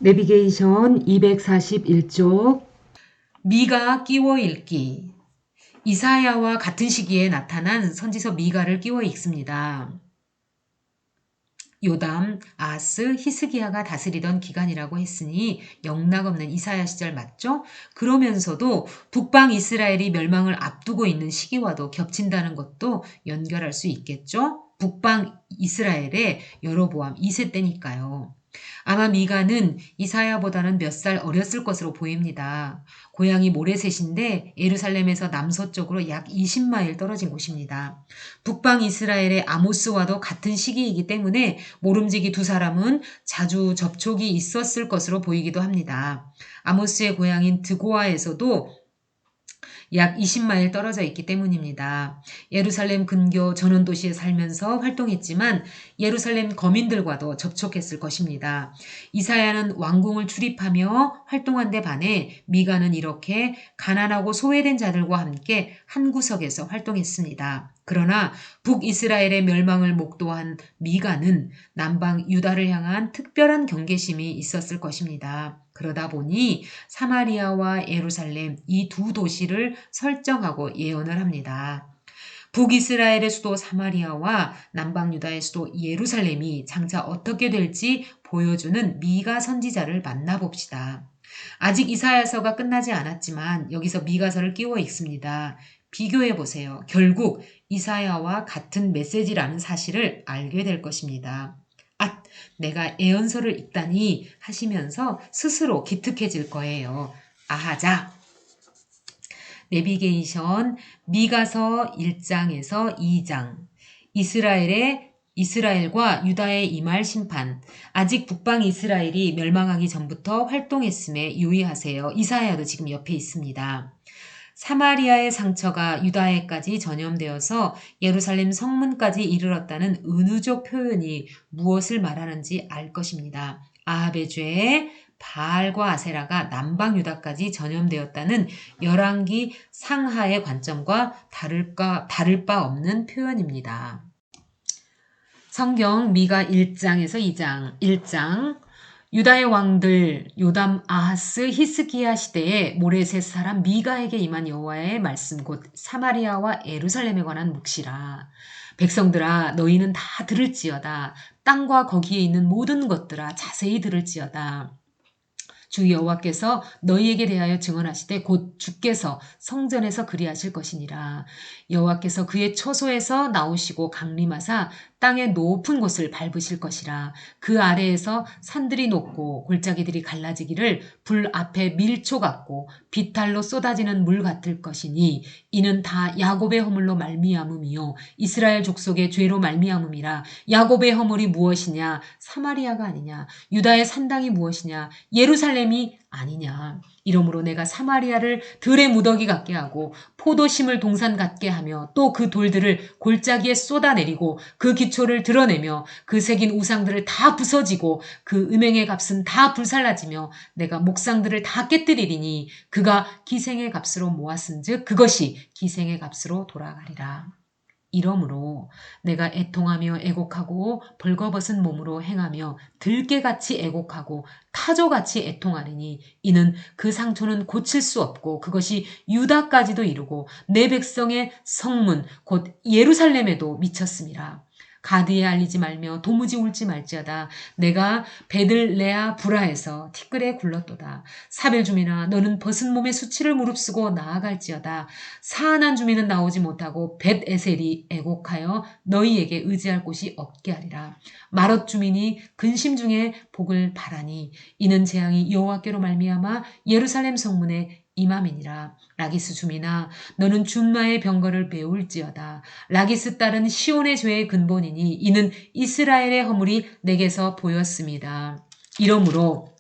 내비게이션 241쪽 미가 끼워 읽기. 이사야와 같은 시기에 나타난 선지서 미가를 끼워 읽습니다. 요담, 아하스, 히스기야가 다스리던 기간이라고 했으니 영락없는 이사야 시절 맞죠? 그러면서도 북방 이스라엘이 멸망을 앞두고 있는 시기와도 겹친다는 것도 연결할 수 있겠죠? 북방 이스라엘의 여로보암 2세 때니까요. 아마 미가는 이사야보다는 몇 살 어렸을 것으로 보입니다. 고향이 모레셋인데 예루살렘에서 남서쪽으로 약 20마일 떨어진 곳입니다. 북방 이스라엘의 아모스와도 같은 시기이기 때문에 모름지기 두 사람은 자주 접촉이 있었을 것으로 보이기도 합니다. 아모스의 고향인 드고아에서도 약 20마일 떨어져 있기 때문입니다. 예루살렘 근교 전원도시에 살면서 활동했지만 예루살렘 거민들과도 접촉했을 것입니다. 이사야는 왕궁을 출입하며 활동한 데 반해 미가는 이렇게 가난하고 소외된 자들과 함께 한 구석에서 활동했습니다. 그러나 북이스라엘의 멸망을 목도한 미가는 남방 유다를 향한 특별한 경계심이 있었을 것입니다. 그러다 보니 사마리아와 예루살렘 이 두 도시를 설정하고 예언을 합니다. 북이스라엘의 수도 사마리아와 남방 유다의 수도 예루살렘이 장차 어떻게 될지 보여주는 미가 선지자를 만나봅시다. 아직 이사야서가 끝나지 않았지만 여기서 미가서를 끼워 읽습니다. 비교해 보세요. 결국 이사야와 같은 메시지라는 사실을 알게 될 것입니다. 아, 내가 예언서를 읽다니 하시면서 스스로 기특해질 거예요. 아하자. 내비게이션 미가서 1장에서 2장. 이스라엘과 유다의 임할 심판. 아직 북방 이스라엘이 멸망하기 전부터 활동했음에 유의하세요. 이사야도 지금 옆에 있습니다. 사마리아의 상처가 유다에까지 전염되어서 예루살렘 성문까지 이르렀다는 은유적 표현이 무엇을 말하는지 알 것입니다. 아합의 죄에 바알과 아세라가 남방 유다까지 전염되었다는 열왕기 상하의 관점과 다를 바 없는 표현입니다. 성경 미가 1장에서 2장. 1장 유다의 왕들 요담, 아하스, 히스기야 시대에 모레셋 사람 미가에게 임한 여호와의 말씀 곧 사마리아와 예루살렘에 관한 묵시라. 백성들아 너희는 다 들을지어다. 땅과 거기에 있는 모든 것들아 자세히 들을지어다. 주 여호와께서 너희에게 대하여 증언하시되 곧 주께서 성전에서 그리하실 것이니라. 여호와께서 그의 처소에서 나오시고 강림하사 땅의 높은 곳을 밟으실 것이라. 그 아래에서 산들이 높고 골짜기들이 갈라지기를 불 앞에 밀초 같고 비탈로 쏟아지는 물 같을 것이니 이는 다 야곱의 허물로 말미암음이요 이스라엘 족속의 죄로 말미암음이라. 야곱의 허물이 무엇이냐? 사마리아가 아니냐? 유다의 산당이 무엇이냐? 예루살렘이 아니냐? 이러므로 내가 사마리아를 들의 무더기 같게 하고 포도심을 동산 같게 하며 또 그 돌들을 골짜기에 쏟아내리고 그 기초를 드러내며 그 새긴 우상들을 다 부서지고 그 음행의 값은 다 불살라지며 내가 목상들을 다 깨뜨리리니 그가 기생의 값으로 모았은즉 그것이 기생의 값으로 돌아가리라. 이러므로 내가 애통하며 애곡하고 벌거벗은 몸으로 행하며 들깨같이 애곡하고 타조같이 애통하리니 이는 그 상처는 고칠 수 없고 그것이 유다까지도 이르고 내 백성의 성문 곧 예루살렘에도 미쳤음이라. 가드에 알리지 말며 도무지 울지 말지어다. 내가 베들레아 브라에서 티끌에 굴렀도다. 사벨 주민아 너는 벗은 몸에 수치를 무릅쓰고 나아갈지어다. 사안한 주민은 나오지 못하고 벳에셀이 애곡하여 너희에게 의지할 곳이 없게 하리라. 마롯 주민이 근심 중에 복을 바라니 이는 재앙이 여호와께로 말미암아 예루살렘 성문에 임함이니라. 라기스 주민아 너는 준마의 병거를 배울지어다. 라기스 딸은 시온의 죄의 근본이니 이는 이스라엘의 허물이 내게서 보였습니다. 이러므로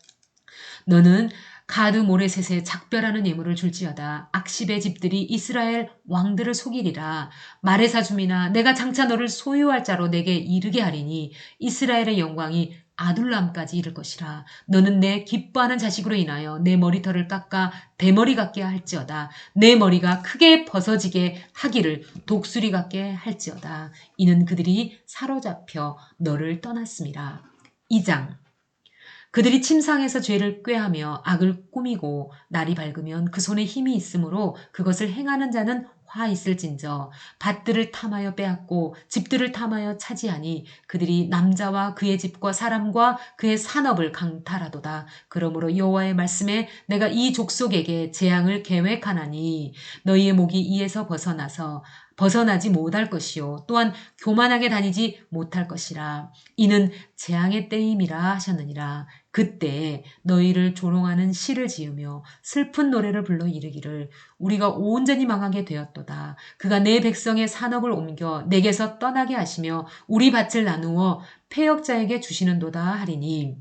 너는 가드 모레셋에 작별하는 예물을 줄지어다. 악십의 집들이 이스라엘 왕들을 속이리라. 마레사 주민아 내가 장차 너를 소유할 자로 내게 이르게 하리니 이스라엘의 영광이 아둘람까지 이를 것이라. 너는 내 기뻐하는 자식으로 인하여 내 머리털을 깎아 대머리 같게 할지어다. 내 머리가 크게 벗어지게 하기를 독수리 같게 할지어다. 이는 그들이 사로잡혀 너를 떠났음이라. 2장 그들이 침상에서 죄를 꾀하며 악을 꾸미고 날이 밝으면 그 손에 힘이 있으므로 그것을 행하는 자는 화 있을진저 밭들을 탐하여 빼앗고 집들을 탐하여 차지하니 그들이 남자와 그의 집과 사람과 그의 산업을 강탈하도다. 그러므로 여호와의 말씀에 내가 이 족속에게 재앙을 계획하나니 너희의 목이 이에서 벗어나지 못할 것이요 또한 교만하게 다니지 못할 것이라. 이는 재앙의 때임이라 하셨느니라. 그때 너희를 조롱하는 시를 지으며 슬픈 노래를 불러 이르기를 우리가 온전히 망하게 되었도다. 그가 내 백성의 산업을 옮겨 내게서 떠나게 하시며 우리 밭을 나누어 패역자에게 주시는도다 하리니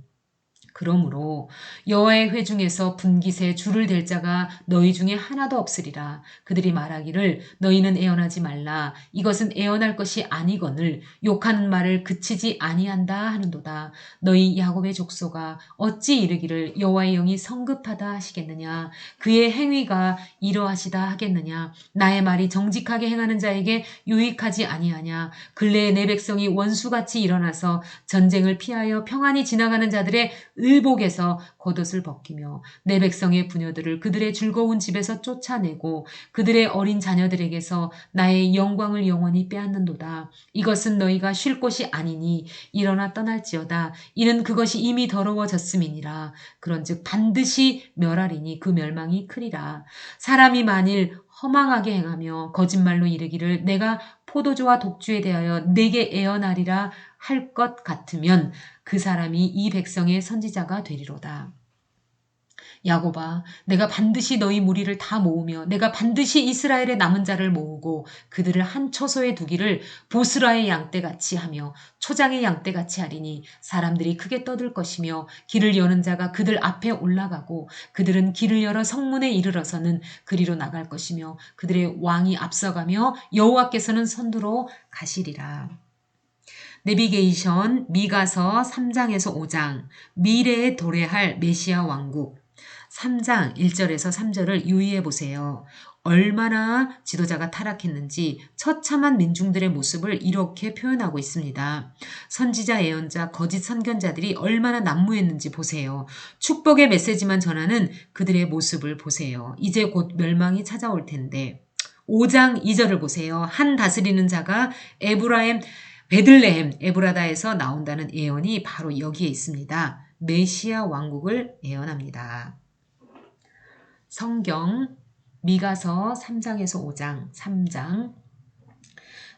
그러므로 여호와의 회중에서 분깃에 줄을 댈 자가 너희 중에 하나도 없으리라. 그들이 말하기를 너희는 애언하지 말라. 이것은 애언할 것이 아니거늘 욕하는 말을 그치지 아니한다 하는도다. 너희 야곱의 족속아 어찌 이르기를 여호와의 영이 성급하다 하시겠느냐. 그의 행위가 이러하시다 하겠느냐. 나의 말이 정직하게 행하는 자에게 유익하지 아니하냐. 근래에 내 백성이 원수같이 일어나서 전쟁을 피하여 평안히 지나가는 자들의 의복에서 겉옷을 벗기며 내 백성의 부녀들을 그들의 즐거운 집에서 쫓아내고 그들의 어린 자녀들에게서 나의 영광을 영원히 빼앗는도다. 이것은 너희가 쉴 곳이 아니니 일어나 떠날지어다. 이는 그것이 이미 더러워졌음이니라. 그런즉 반드시 멸하리니 그 멸망이 크리라. 사람이 만일 허망하게 행하며 거짓말로 이르기를 내가 포도주와 독주에 대하여 내게 애언하리라 할 것 같으면 그 사람이 이 백성의 선지자가 되리로다. 야곱아, 내가 반드시 너희 무리를 다 모으며 내가 반드시 이스라엘의 남은 자를 모으고 그들을 한 처소에 두기를 보스라의 양떼같이 하며 초장의 양떼같이 하리니 사람들이 크게 떠들 것이며 길을 여는 자가 그들 앞에 올라가고 그들은 길을 열어 성문에 이르러서는 그리로 나갈 것이며 그들의 왕이 앞서가며 여호와께서는 선두로 가시리라. 내비게이션 미가서 3장에서 5장 미래에 도래할 메시아 왕국 3장 1절에서 3절을 유의해 보세요. 얼마나 지도자가 타락했는지 처참한 민중들의 모습을 이렇게 표현하고 있습니다. 선지자, 예언자, 거짓 선견자들이 얼마나 난무했는지 보세요. 축복의 메시지만 전하는 그들의 모습을 보세요. 이제 곧 멸망이 찾아올 텐데 5장 2절을 보세요. 한 다스리는 자가 베들레헴 에브라다에서 나온다는 예언이 바로 여기에 있습니다. 메시아 왕국을 예언합니다. 성경 미가서 3장에서 5장 3장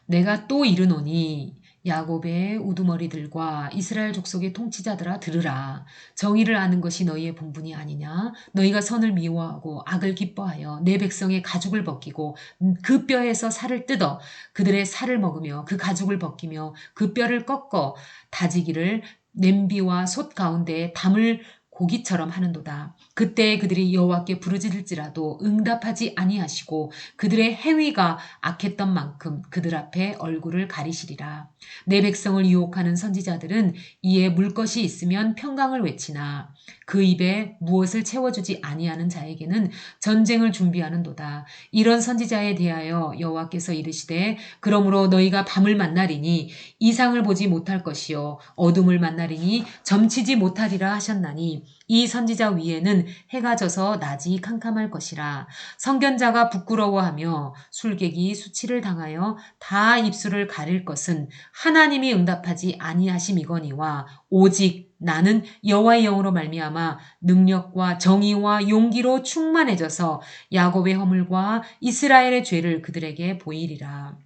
내가 또 이르노니 야곱의 우두머리들과 이스라엘 족속의 통치자들아 들으라. 정의를 아는 것이 너희의 본분이 아니냐. 너희가 선을 미워하고 악을 기뻐하여 내 백성의 가죽을 벗기고 그 뼈에서 살을 뜯어 그들의 살을 먹으며 그 가죽을 벗기며 그 뼈를 꺾어 다지기를 냄비와 솥 가운데에 담을 고기처럼 하는도다. 그때 그들이 여호와께 부르짖을지라도 응답하지 아니하시고 그들의 행위가 악했던 만큼 그들 앞에 얼굴을 가리시리라. 내 백성을 유혹하는 선지자들은 이에 물 것이 있으면 평강을 외치나 그 입에 무엇을 채워주지 아니하는 자에게는 전쟁을 준비하는도다. 이런 선지자에 대하여 여호와께서 이르시되 그러므로 너희가 밤을 만나리니 이상을 보지 못할 것이요 어둠을 만나리니 점치지 못하리라 하셨나니 이 선지자 위에는 해가 져서 낮이 캄캄할 것이라. 선견자가 부끄러워하며 술객이 수치를 당하여 다 입술을 가릴 것은 하나님이 응답하지 아니하심이거니와 오직 나는 여호와의 영으로 말미암아 능력과 정의와 용기로 충만해져서 야곱의 허물과 이스라엘의 죄를 그들에게 보이리라.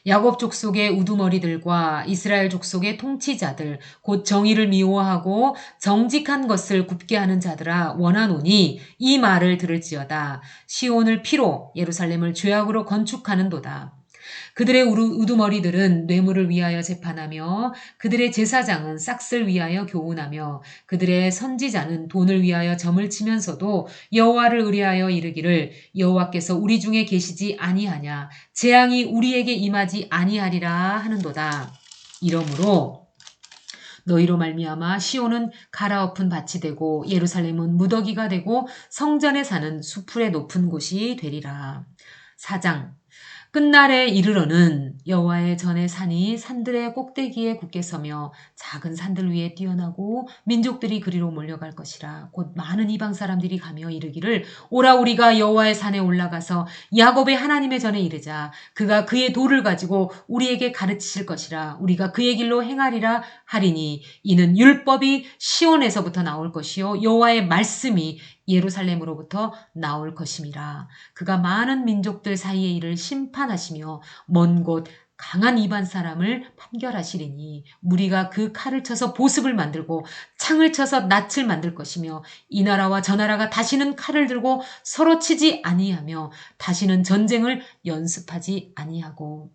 야곱 족속의 우두머리들과 이스라엘 족속의 통치자들 곧 정의를 미워하고 정직한 것을 굽게 하는 자들아 원하노니 이 말을 들을지어다. 시온을 피로 예루살렘을 죄악으로 건축하는도다. 그들의 우두머리들은 뇌물을 위하여 재판하며 그들의 제사장은 싹을 위하여 교훈하며 그들의 선지자는 돈을 위하여 점을 치면서도 여호와를 의뢰하여 이르기를 여호와께서 우리 중에 계시지 아니하냐 재앙이 우리에게 임하지 아니하리라 하는도다. 이러므로 너희로 말미암아 시온은 갈아엎은 밭이 되고 예루살렘은 무더기가 되고 성전에 사는 수풀의 높은 곳이 되리라. 4장 끝날에 이르러는 여호와의 전의 산이 산들의 꼭대기에 굳게 서며 작은 산들 위에 뛰어나고 민족들이 그리로 몰려갈 것이라. 곧 많은 이방 사람들이 가며 이르기를 오라 우리가 여호와의 산에 올라가서 야곱의 하나님의 전에 이르자. 그가 그의 도를 가지고 우리에게 가르치실 것이라. 우리가 그의 길로 행하리라 하리니 이는 율법이 시온에서부터 나올 것이요 여호와의 말씀이 예루살렘으로부터 나올 것임이라. 그가 많은 민족들 사이에 이를 심판하시며 먼 곳 강한 이방 사람을 판결하시리니 무리가 그 칼을 쳐서 보습을 만들고 창을 쳐서 낫을 만들 것이며 이 나라와 저 나라가 다시는 칼을 들고 서로 치지 아니하며 다시는 전쟁을 연습하지 아니하고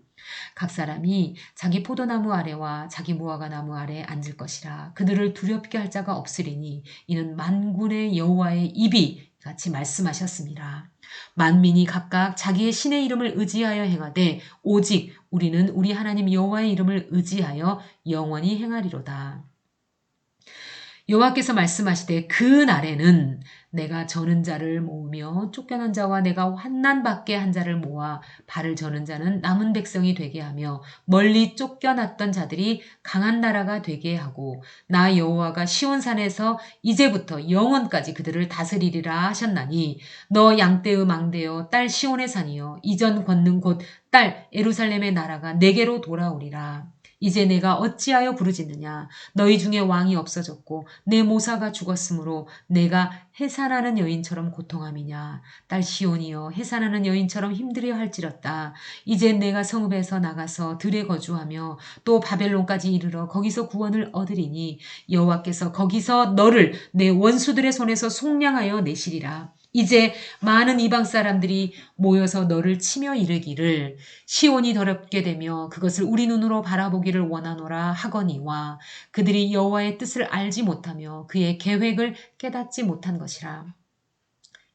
각 사람이 자기 포도나무 아래와 자기 무화과 나무 아래 앉을 것이라. 그들을 두렵게 할 자가 없으리니 이는 만군의 여호와의 입이 같이 말씀하셨습니다. 만민이 각각 자기의 신의 이름을 의지하여 행하되 오직 우리는 우리 하나님 여호와의 이름을 의지하여 영원히 행하리로다. 여호와께서 말씀하시되 그 날에는 내가 저는 자를 모으며 쫓겨난 자와 내가 환난 받게 한 자를 모아 발을 저는 자는 남은 백성이 되게 하며 멀리 쫓겨났던 자들이 강한 나라가 되게 하고 나 여호와가 시온산에서 이제부터 영원까지 그들을 다스리리라 하셨나니 너 양떼의 망대여 딸 시온의 산이여 이전 권능 곧 딸 예루살렘의 나라가 내게로 돌아오리라. 이제 내가 어찌하여 부르짖느냐. 너희 중에 왕이 없어졌고 내 모사가 죽었으므로 내가 해산하는 여인처럼 고통함이냐. 딸 시온이여 해산하는 여인처럼 힘들어 할지었다. 이제 내가 성읍에서 나가서 들에 거주하며 또 바벨론까지 이르러 거기서 구원을 얻으리니 여호와께서 거기서 너를 내 원수들의 손에서 속량하여 내시리라. 이제 많은 이방 사람들이 모여서 너를 치며 이르기를 시온이 더럽게 되며 그것을 우리 눈으로 바라보기를 원하노라 하거니와 그들이 여호와의 뜻을 알지 못하며 그의 계획을 깨닫지 못한 것이라.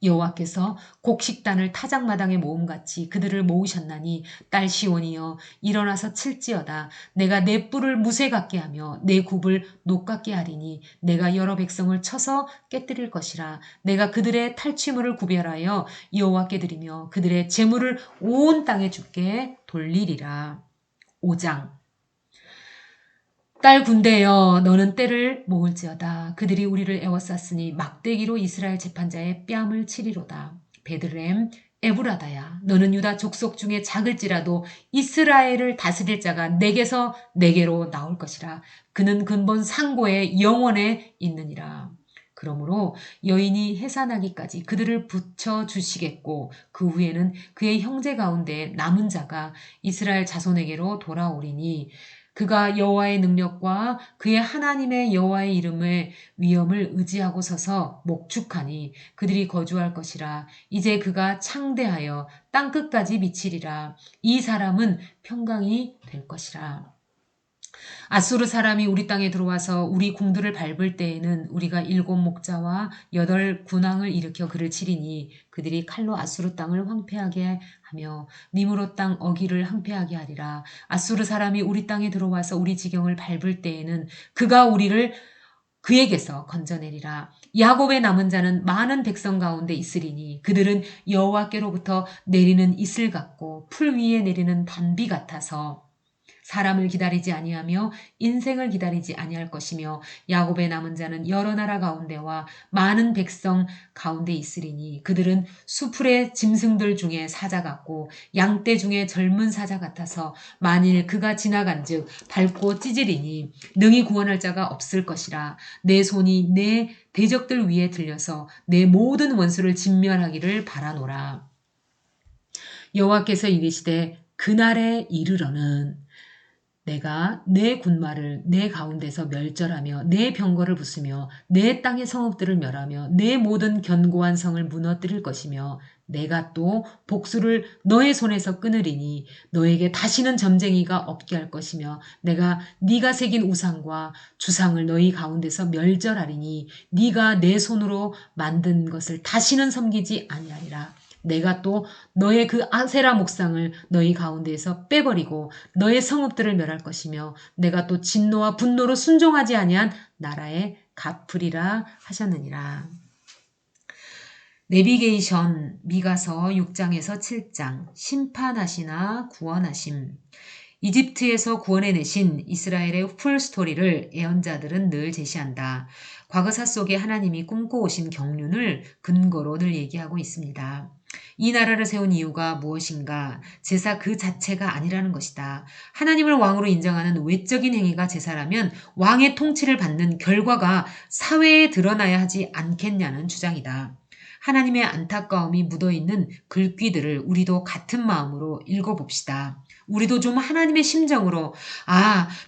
여호와께서 곡식단을 타작마당에 모음같이 그들을 모으셨나니 딸 시온이여 일어나서 칠지어다. 내가 내 뿔을 무쇠 같게 하며 내 굽을 녹 같게 하리니 내가 여러 백성을 쳐서 깨뜨릴 것이라. 내가 그들의 탈취물을 구별하여 여호와께 드리며 그들의 재물을 온 땅에 주께 돌리리라. 5장 딸 군대여 너는 때를 모을지어다. 그들이 우리를 애워쌌으니 막대기로 이스라엘 재판자의 뺨을 치리로다. 베들레헴 에브라다야 너는 유다 족속 중에 작을지라도 이스라엘을 다스릴 자가 내게서 내게로 나올 것이라. 그는 근본 상고의 영원에 있느니라. 그러므로 여인이 해산하기까지 그들을 붙여 주시겠고 그 후에는 그의 형제 가운데 남은 자가 이스라엘 자손에게로 돌아오리니 그가 여호와의 능력과 그의 하나님의 여호와의 이름의 위엄을 의지하고 서서 목축하니 그들이 거주할 것이라. 이제 그가 창대하여 땅끝까지 미치리라. 이 사람은 평강이 될 것이라. 아수르 사람이 우리 땅에 들어와서 우리 궁들을 밟을 때에는 우리가 7 목자와 8 군왕을 일으켜 그를 치리니 그들이 칼로 아수르 땅을 황폐하게 하며 니므롯 땅 어기를 황폐하게 하리라. 아수르 사람이 우리 땅에 들어와서 우리 지경을 밟을 때에는 그가 우리를 그에게서 건져내리라. 야곱의 남은 자는 많은 백성 가운데 있으리니 그들은 여호와께로부터 내리는 이슬 같고 풀 위에 내리는 단비 같아서 사람을 기다리지 아니하며 인생을 기다리지 아니할 것이며 야곱의 남은 자는 여러 나라 가운데와 많은 백성 가운데 있으리니 그들은 수풀의 짐승들 중에 사자 같고 양떼 중에 젊은 사자 같아서 만일 그가 지나간즉 밟고 찢으리니 능히 구원할 자가 없을 것이라. 내 손이 내 대적들 위에 들려서 내 모든 원수를 진멸하기를 바라노라. 여호와께서 이르시되 그날에 이르러는 내가 내 군마를 내 가운데서 멸절하며 내 병거를 부수며 내 땅의 성읍들을 멸하며 내 모든 견고한 성을 무너뜨릴 것이며 내가 또 복수를 너의 손에서 끊으리니 너에게 다시는 점쟁이가 없게 할 것이며 내가 네가 새긴 우상과 주상을 너희 가운데서 멸절하리니 네가 내 손으로 만든 것을 다시는 섬기지 아니하리라. 내가 또 너의 그 아세라 목상을 너희 가운데에서 빼버리고 너의 성읍들을 멸할 것이며 내가 또 진노와 분노로 순종하지 아니한 나라에 갚으리라 하셨느니라. 내비게이션 미가서 6장에서 7장 심판하시나 구원하심. 이집트에서 구원해내신 이스라엘의 풀스토리를 예언자들은 늘 제시한다. 과거사 속에 하나님이 꿈꿔오신 경륜을 근거로 늘 얘기하고 있습니다. 이 나라를 세운 이유가 무엇인가? 제사 그 자체가 아니라는 것이다. 하나님을 왕으로 인정하는 외적인 행위가 제사라면 왕의 통치를 받는 결과가 사회에 드러나야 하지 않겠냐는 주장이다. 하나님의 안타까움이 묻어있는 글귀들을 우리도 같은 마음으로 읽어봅시다. 우리도 좀 하나님의 심정으로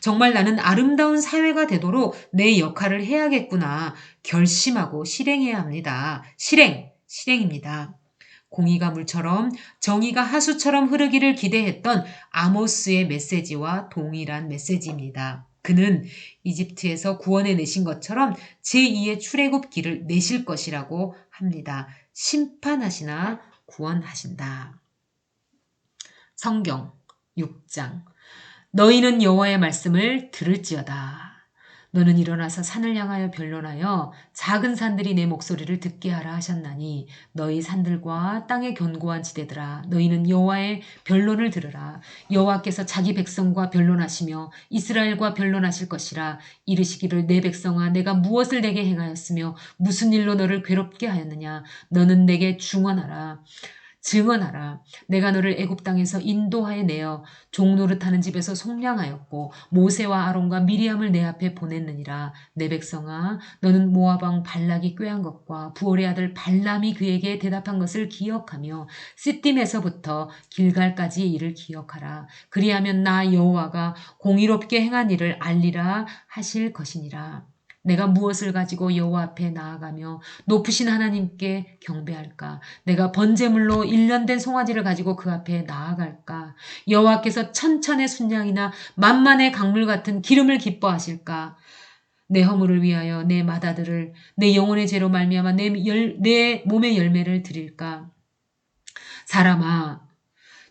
정말 나는 아름다운 사회가 되도록 내 역할을 해야겠구나 결심하고 실행해야 합니다. 실행입니다. 공의가 물처럼 정의가 하수처럼 흐르기를 기대했던 아모스의 메시지와 동일한 메시지입니다. 그는 이집트에서 구원해내신 것처럼 제2의 출애굽 길을 내실 것이라고 합니다. 심판하시나 구원하신다. 성경 6장 너희는 여호와의 말씀을 들을지어다. 너는 일어나서 산을 향하여 변론하여 작은 산들이 내 목소리를 듣게 하라 하셨나니 너희 산들과 땅의 견고한 지대들아 너희는 여호와의 변론을 들으라. 여호와께서 자기 백성과 변론하시며 이스라엘과 변론하실 것이라. 이르시기를 내 백성아 내가 무엇을 내게 행하였으며 무슨 일로 너를 괴롭게 하였느냐. 너는 내게 증언하라. 내가 너를 애굽 땅에서 인도하여 내어 종노릇하는 집에서 속량하였고 모세와 아론과 미리암을 내 앞에 보냈느니라. 내 백성아 너는 모압 왕 발락이 꾀한 것과 부올의 아들 발람이 그에게 대답한 것을 기억하며 시딤에서부터 길갈까지의 일을 기억하라. 그리하면 나 여호와가 공의롭게 행한 일을 알리라 하실 것이니라. 내가 무엇을 가지고 여호와 앞에 나아가며 높으신 하나님께 경배할까? 내가 번제물로 1년 된 송아지를 가지고 그 앞에 나아갈까? 여호와께서 천천의 순양이나 만만의 강물 같은 기름을 기뻐하실까? 내 허물을 위하여 내 맏아들을 내 영혼의 죄로 말미암아 내 몸의 열매를 드릴까? 사람아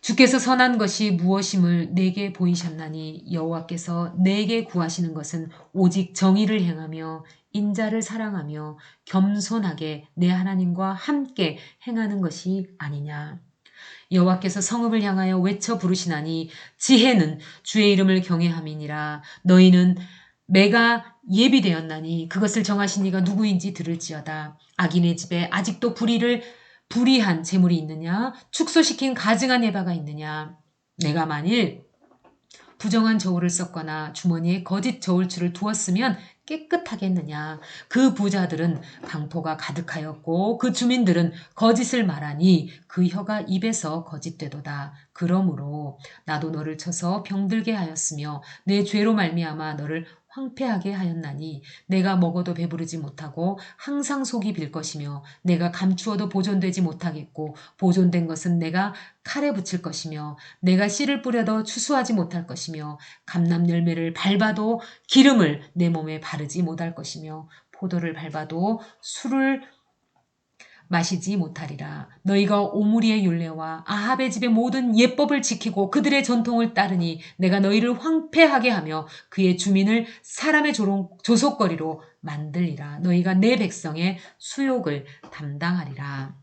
주께서 선한 것이 무엇임을 내게 보이셨나니 여호와께서 내게 구하시는 것은 오직 정의를 행하며 인자를 사랑하며 겸손하게 내 하나님과 함께 행하는 것이 아니냐. 여호와께서 성읍을 향하여 외쳐 부르시나니 지혜는 주의 이름을 경외함이니라. 너희는 매가 예비되었나니 그것을 정하신 이가 누구인지 들을지어다. 악인의 집에 아직도 불의한 재물이 있느냐? 축소시킨 가증한 예바가 있느냐? 내가 만일 부정한 저울을 썼거나 주머니에 거짓 저울추를 두었으면 깨끗하겠느냐? 그 부자들은 강포가 가득하였고 그 주민들은 거짓을 말하니 그 혀가 입에서 거짓되도다. 그러므로 나도 너를 쳐서 병들게 하였으며 내 죄로 말미암아 너를 황폐하게 하였나니 내가 먹어도 배부르지 못하고 항상 속이 빌 것이며 내가 감추어도 보존되지 못하겠고 보존된 것은 내가 칼에 붙일 것이며 내가 씨를 뿌려도 추수하지 못할 것이며 감람 열매를 밟아도 기름을 내 몸에 바르지 못할 것이며 포도를 밟아도 술을 마시지 못하리라. 너희가 오므리의 율례와 아합의 집의 모든 예법을 지키고 그들의 전통을 따르니 내가 너희를 황폐하게 하며 그의 주민을 사람의 조속거리로 만들리라. 너희가 내 백성의 수욕을 담당하리라.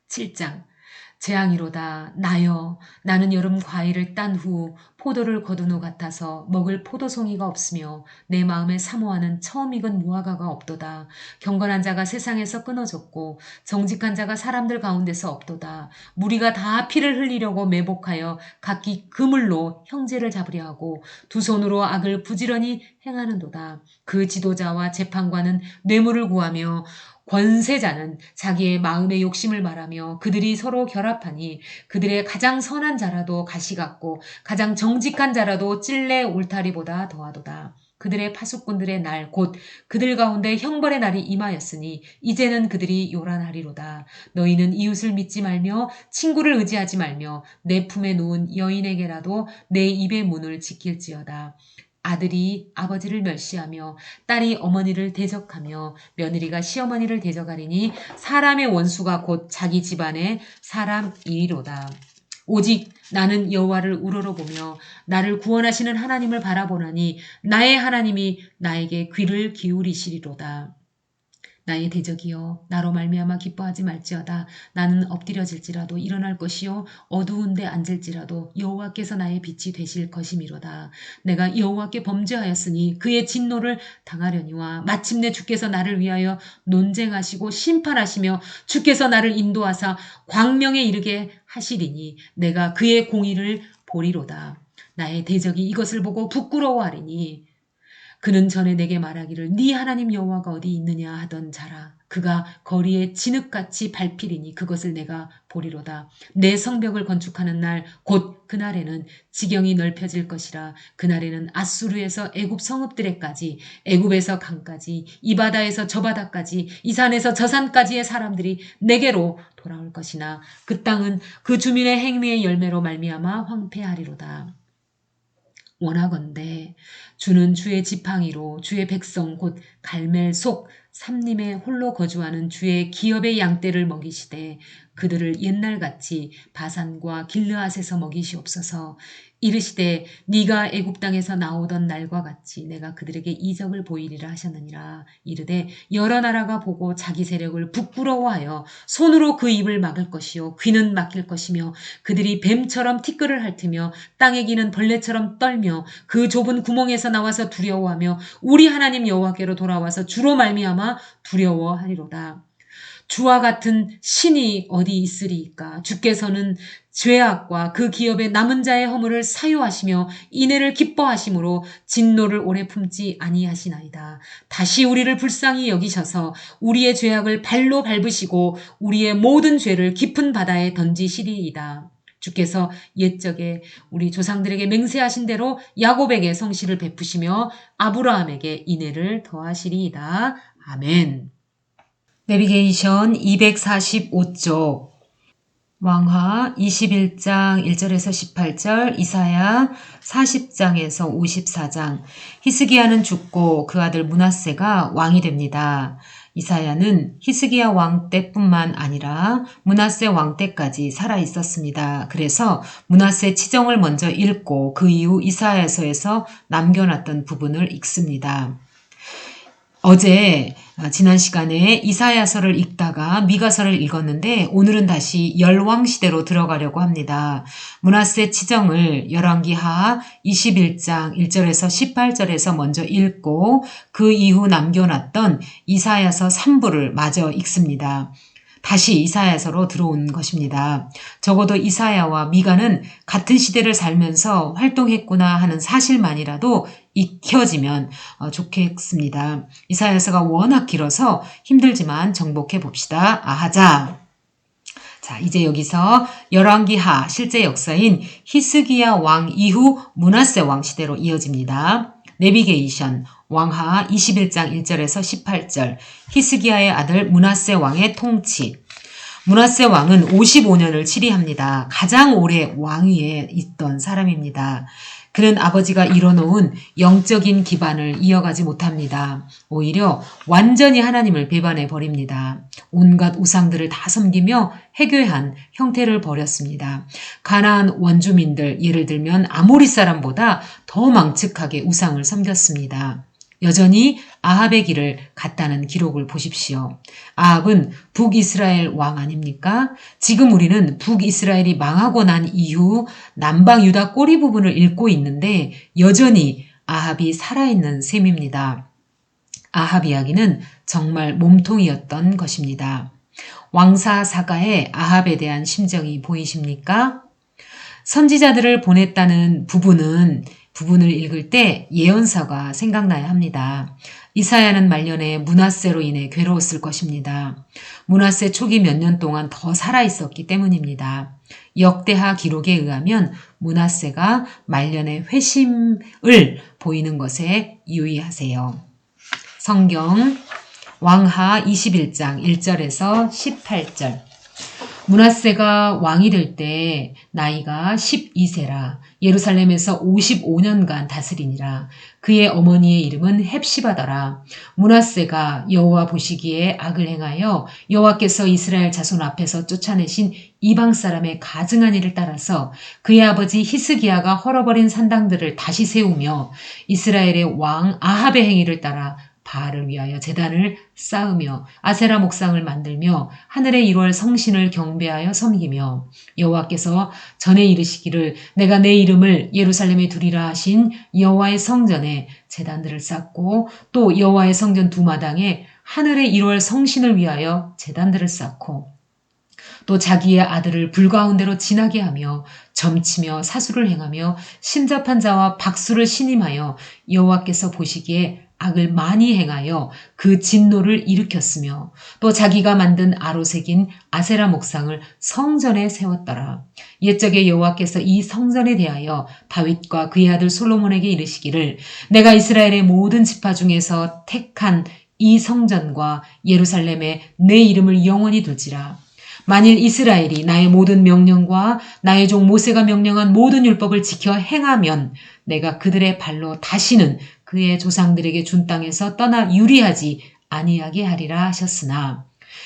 7장 재앙이로다. 나여 나는 여름 과일을 딴 후 포도를 거둔 후 같아서 먹을 포도송이가 없으며 내 마음에 사모하는 처음 익은 무화과가 없도다. 경건한 자가 세상에서 끊어졌고 정직한 자가 사람들 가운데서 없도다. 무리가 다 피를 흘리려고 매복하여 각기 그물로 형제를 잡으려 하고 두 손으로 악을 부지런히 행하는도다. 그 지도자와 재판관은 뇌물을 구하며 권세자는 자기의 마음의 욕심을 말하며 그들이 서로 결합하니 그들의 가장 선한 자라도 가시 같고 가장 정직한 자라도 찔레 울타리보다 더하도다. 그들의 파수꾼들의 날 곧 그들 가운데 형벌의 날이 임하였으니 이제는 그들이 요란하리로다. 너희는 이웃을 믿지 말며 친구를 의지하지 말며 내 품에 누운 여인에게라도 내 입의 문을 지킬지어다. 아들이 아버지를 멸시하며 딸이 어머니를 대적하며 며느리가 시어머니를 대적하리니 사람의 원수가 곧 자기 집안의 사람이로다. 오직 나는 여호와를 우러러보며 나를 구원하시는 하나님을 바라보나니 나의 하나님이 나에게 귀를 기울이시리로다. 나의 대적이여 나로 말미암아 기뻐하지 말지어다. 나는 엎드려질지라도 일어날 것이요 어두운 데 앉을지라도 여호와께서 나의 빛이 되실 것이미로다. 내가 여호와께 범죄하였으니 그의 진노를 당하려니와 마침내 주께서 나를 위하여 논쟁하시고 심판하시며 주께서 나를 인도하사 광명에 이르게 하시리니 내가 그의 공의를 보리로다. 나의 대적이 이것을 보고 부끄러워하리니 그는 전에 내게 말하기를 네 하나님 여호와가 어디 있느냐 하던 자라. 그가 거리에 진흙같이 밟히리니 그것을 내가 보리로다. 내 성벽을 건축하는 날 곧 그날에는 지경이 넓혀질 것이라. 그날에는 아수르에서 애굽 성읍들에까지 애굽에서 강까지 이 바다에서 저 바다까지 이 산에서 저 산까지의 사람들이 내게로 돌아올 것이나 그 땅은 그 주민의 행위의 열매로 말미암아 황폐하리로다. 원하건대 주는 주의 지팡이로 주의 백성 곧 갈멜 속 삼림에 홀로 거주하는 주의 기업의 양떼를 먹이시되 그들을 옛날같이 바산과 길르앗에서 먹이시옵소서. 이르시되 네가 애굽 땅에서 나오던 날과 같이 내가 그들에게 이적을 보이리라 하셨느니라. 이르되 여러 나라가 보고 자기 세력을 부끄러워하여 손으로 그 입을 막을 것이요 귀는 막힐 것이며 그들이 뱀처럼 티끌을 핥으며 땅에 기는 벌레처럼 떨며 그 좁은 구멍에서 나와서 두려워하며 우리 하나님 여호와께로 돌아와서 주로 말미암아 두려워하리로다. 주와 같은 신이 어디 있으리이까. 주께서는 죄악과 그 기업의 남은 자의 허물을 사유하시며 인애를 기뻐하심으로 진노를 오래 품지 아니하시나이다. 다시 우리를 불쌍히 여기셔서 우리의 죄악을 발로 밟으시고 우리의 모든 죄를 깊은 바다에 던지시리이다. 주께서 옛적에 우리 조상들에게 맹세하신 대로 야곱에게 성실을 베푸시며 아브라함에게 인애를 더하시리이다. 아멘. 내비게이션 245쪽 왕하 21장 1절에서 18절, 이사야 40장에서 54장. 히스기야는 죽고 그 아들 므낫세가 왕이 됩니다. 이사야는 히스기야 왕 때뿐만 아니라 므낫세 왕 때까지 살아 있었습니다. 그래서 므낫세 치정을 먼저 읽고 그 이후 이사야서에서 남겨놨던 부분을 읽습니다. 어제 지난 시간에 이사야서를 읽다가 미가서를 읽었는데 오늘은 다시 열왕시대로 들어가려고 합니다. 므낫세 치정을 열왕기하 21장 1절에서 18절에서 먼저 읽고 그 이후 남겨놨던 이사야서 3부를 마저 읽습니다. 다시 이사야서로 들어온 것입니다. 적어도 이사야와 미가는 같은 시대를 살면서 활동했구나 하는 사실만이라도 익혀지면 좋겠습니다. 이사야서가 워낙 길어서 힘들지만 정복해 봅시다. 하자. 자, 이제 여기서 열왕기하 실제 역사인 히스기야 왕 이후 므낫세 왕 시대로 이어집니다. 내비게이션 왕하 21장 1절에서 18절. 히스기야의 아들 므낫세 왕의 통치. 므낫세 왕은 55년을 치리합니다. 가장 오래 왕위에 있던 사람입니다. 그는 아버지가 이뤄놓은 영적인 기반을 이어가지 못합니다. 오히려 완전히 하나님을 배반해 버립니다. 온갖 우상들을 다 섬기며 해괴한 형태를 버렸습니다. 가나안 원주민들, 예를 들면 아모리 사람보다 더 망측하게 우상을 섬겼습니다. 여전히 아합의 길을 갔다는 기록을 보십시오. 아합은 북이스라엘 왕 아닙니까? 지금 우리는 북이스라엘이 망하고 난 이후 남방 유다 꼬리 부분을 읽고 있는데 여전히 아합이 살아있는 셈입니다. 아합 이야기는 정말 몸통이었던 것입니다. 왕사 사가의 아합에 대한 심정이 보이십니까? 선지자들을 보냈다는 부분을 읽을 때 예언서가 생각나야 합니다. 이사야는 말년에 므낫세로 인해 괴로웠을 것입니다. 므낫세 초기 몇 년 동안 더 살아있었기 때문입니다. 역대하 기록에 의하면 므낫세가 말년에 회심을 보이는 것에 유의하세요. 성경 왕하 21장 1절에서 18절. 므낫세가 왕이 될 때 나이가 12세라. 예루살렘에서 55년간 다스리니라. 그의 어머니의 이름은 헵시바더라. 므낫세가 여호와 보시기에 악을 행하여 여호와께서 이스라엘 자손 앞에서 쫓아내신 이방 사람의 가증한 일을 따라서 그의 아버지 히스기야가 헐어버린 산당들을 다시 세우며 이스라엘의 왕 아합의 행위를 따라 바알을 위하여 제단을 쌓으며 아세라 목상을 만들며 하늘의 1월 성신을 경배하여 섬기며 여호와께서 전에 이르시기를 내가 내 이름을 예루살렘에 두리라 하신 여호와의 성전에 제단들을 쌓고 또 여호와의 성전 두 마당에 하늘의 1월 성신을 위하여 제단들을 쌓고 또 자기의 아들을 불 가운데로 지나게 하며 점치며 사수를 행하며 신접한 자와 박수를 신임하여 여호와께서 보시기에 악을 많이 행하여 그 진노를 일으켰으며 또 자기가 만든 아로색인 아세라 목상을 성전에 세웠더라. 옛적에 여호와께서 이 성전에 대하여 다윗과 그의 아들 솔로몬에게 이르시기를 내가 이스라엘의 모든 지파 중에서 택한 이 성전과 예루살렘에 내 이름을 영원히 둘지라. 만일 이스라엘이 나의 모든 명령과 나의 종 모세가 명령한 모든 율법을 지켜 행하면 내가 그들의 발로 다시는 그의 조상들에게 준 땅에서 떠나 유리하지 아니하게 하리라 하셨으나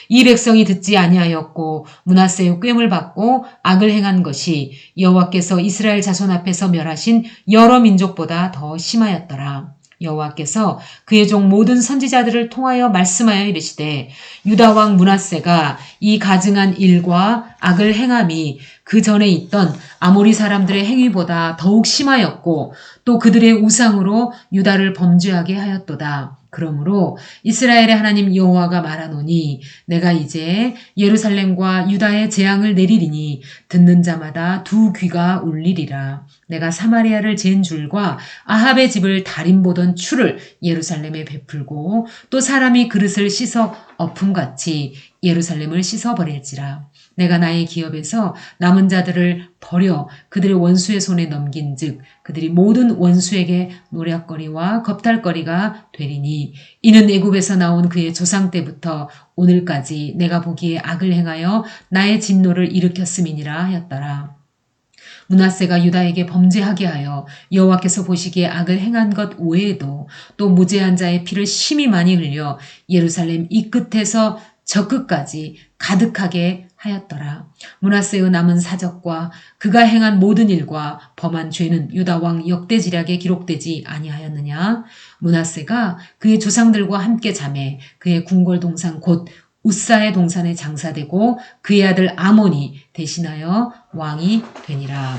이 백성이 듣지 아니하였고 므낫세의 꾀을 받고 악을 행한 것이 여호와께서 이스라엘 자손 앞에서 멸하신 여러 민족보다 더 심하였더라. 여호와께서 그의 종 모든 선지자들을 통하여 말씀하여 이르시되 유다 왕 므낫세가 이 가증한 일과 악을 행함이 그 전에 있던 아모리 사람들의 행위보다 더욱 심하였고 또 그들의 우상으로 유다를 범죄하게 하였도다. 그러므로 이스라엘의 하나님 여호와가 말하노니 내가 이제 예루살렘과 유다의 재앙을 내리리니 듣는 자마다 두 귀가 울리리라. 내가 사마리아를 잰 줄과 아합의 집을 달인 보던 추를 예루살렘에 베풀고 또 사람이 그릇을 씻어 엎음같이 예루살렘을 씻어버릴지라. 내가 나의 기업에서 남은 자들을 버려 그들의 원수의 손에 넘긴즉 그들이 모든 원수에게 노략거리와 겁탈거리가 되리니 이는 애굽에서 나온 그의 조상 때부터 오늘까지 내가 보기에 악을 행하여 나의 진노를 일으켰음이니라 하였더라. 므낫세가 유다에게 범죄하게 하여 여호와께서 보시기에 악을 행한 것 외에도 또 무죄한 자의 피를 심히 많이 흘려 예루살렘 이 끝에서 저 끝까지 가득하게 하였더라. 므낫세의 남은 사적과 그가 행한 모든 일과 범한 죄는 유다 왕 역대지략에 기록되지 아니하였느냐? 므낫세가 그의 조상들과 함께 자매 그의 궁궐 동산 곧 우사의 동산에 장사되고 그의 아들 아몬이 대신하여 왕이 되니라.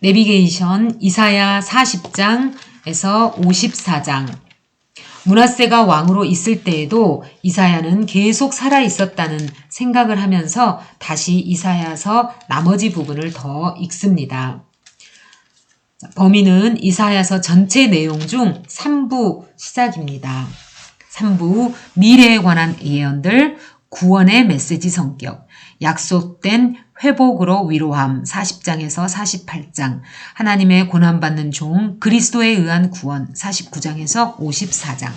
내비게이션 이사야 40장에서 54장. 므낫세가 왕으로 있을 때에도 이사야는 계속 살아 있었다는 생각을 하면서 다시 이사야서 나머지 부분을 더 읽습니다. 범위는 이사야서 전체 내용 중 3부 시작입니다. 3부 미래에 관한 예언들, 구원의 메시지 성격, 약속된 회복으로 위로함 40장에서 48장, 하나님의 고난받는 종, 그리스도에 의한 구원 49장에서 54장.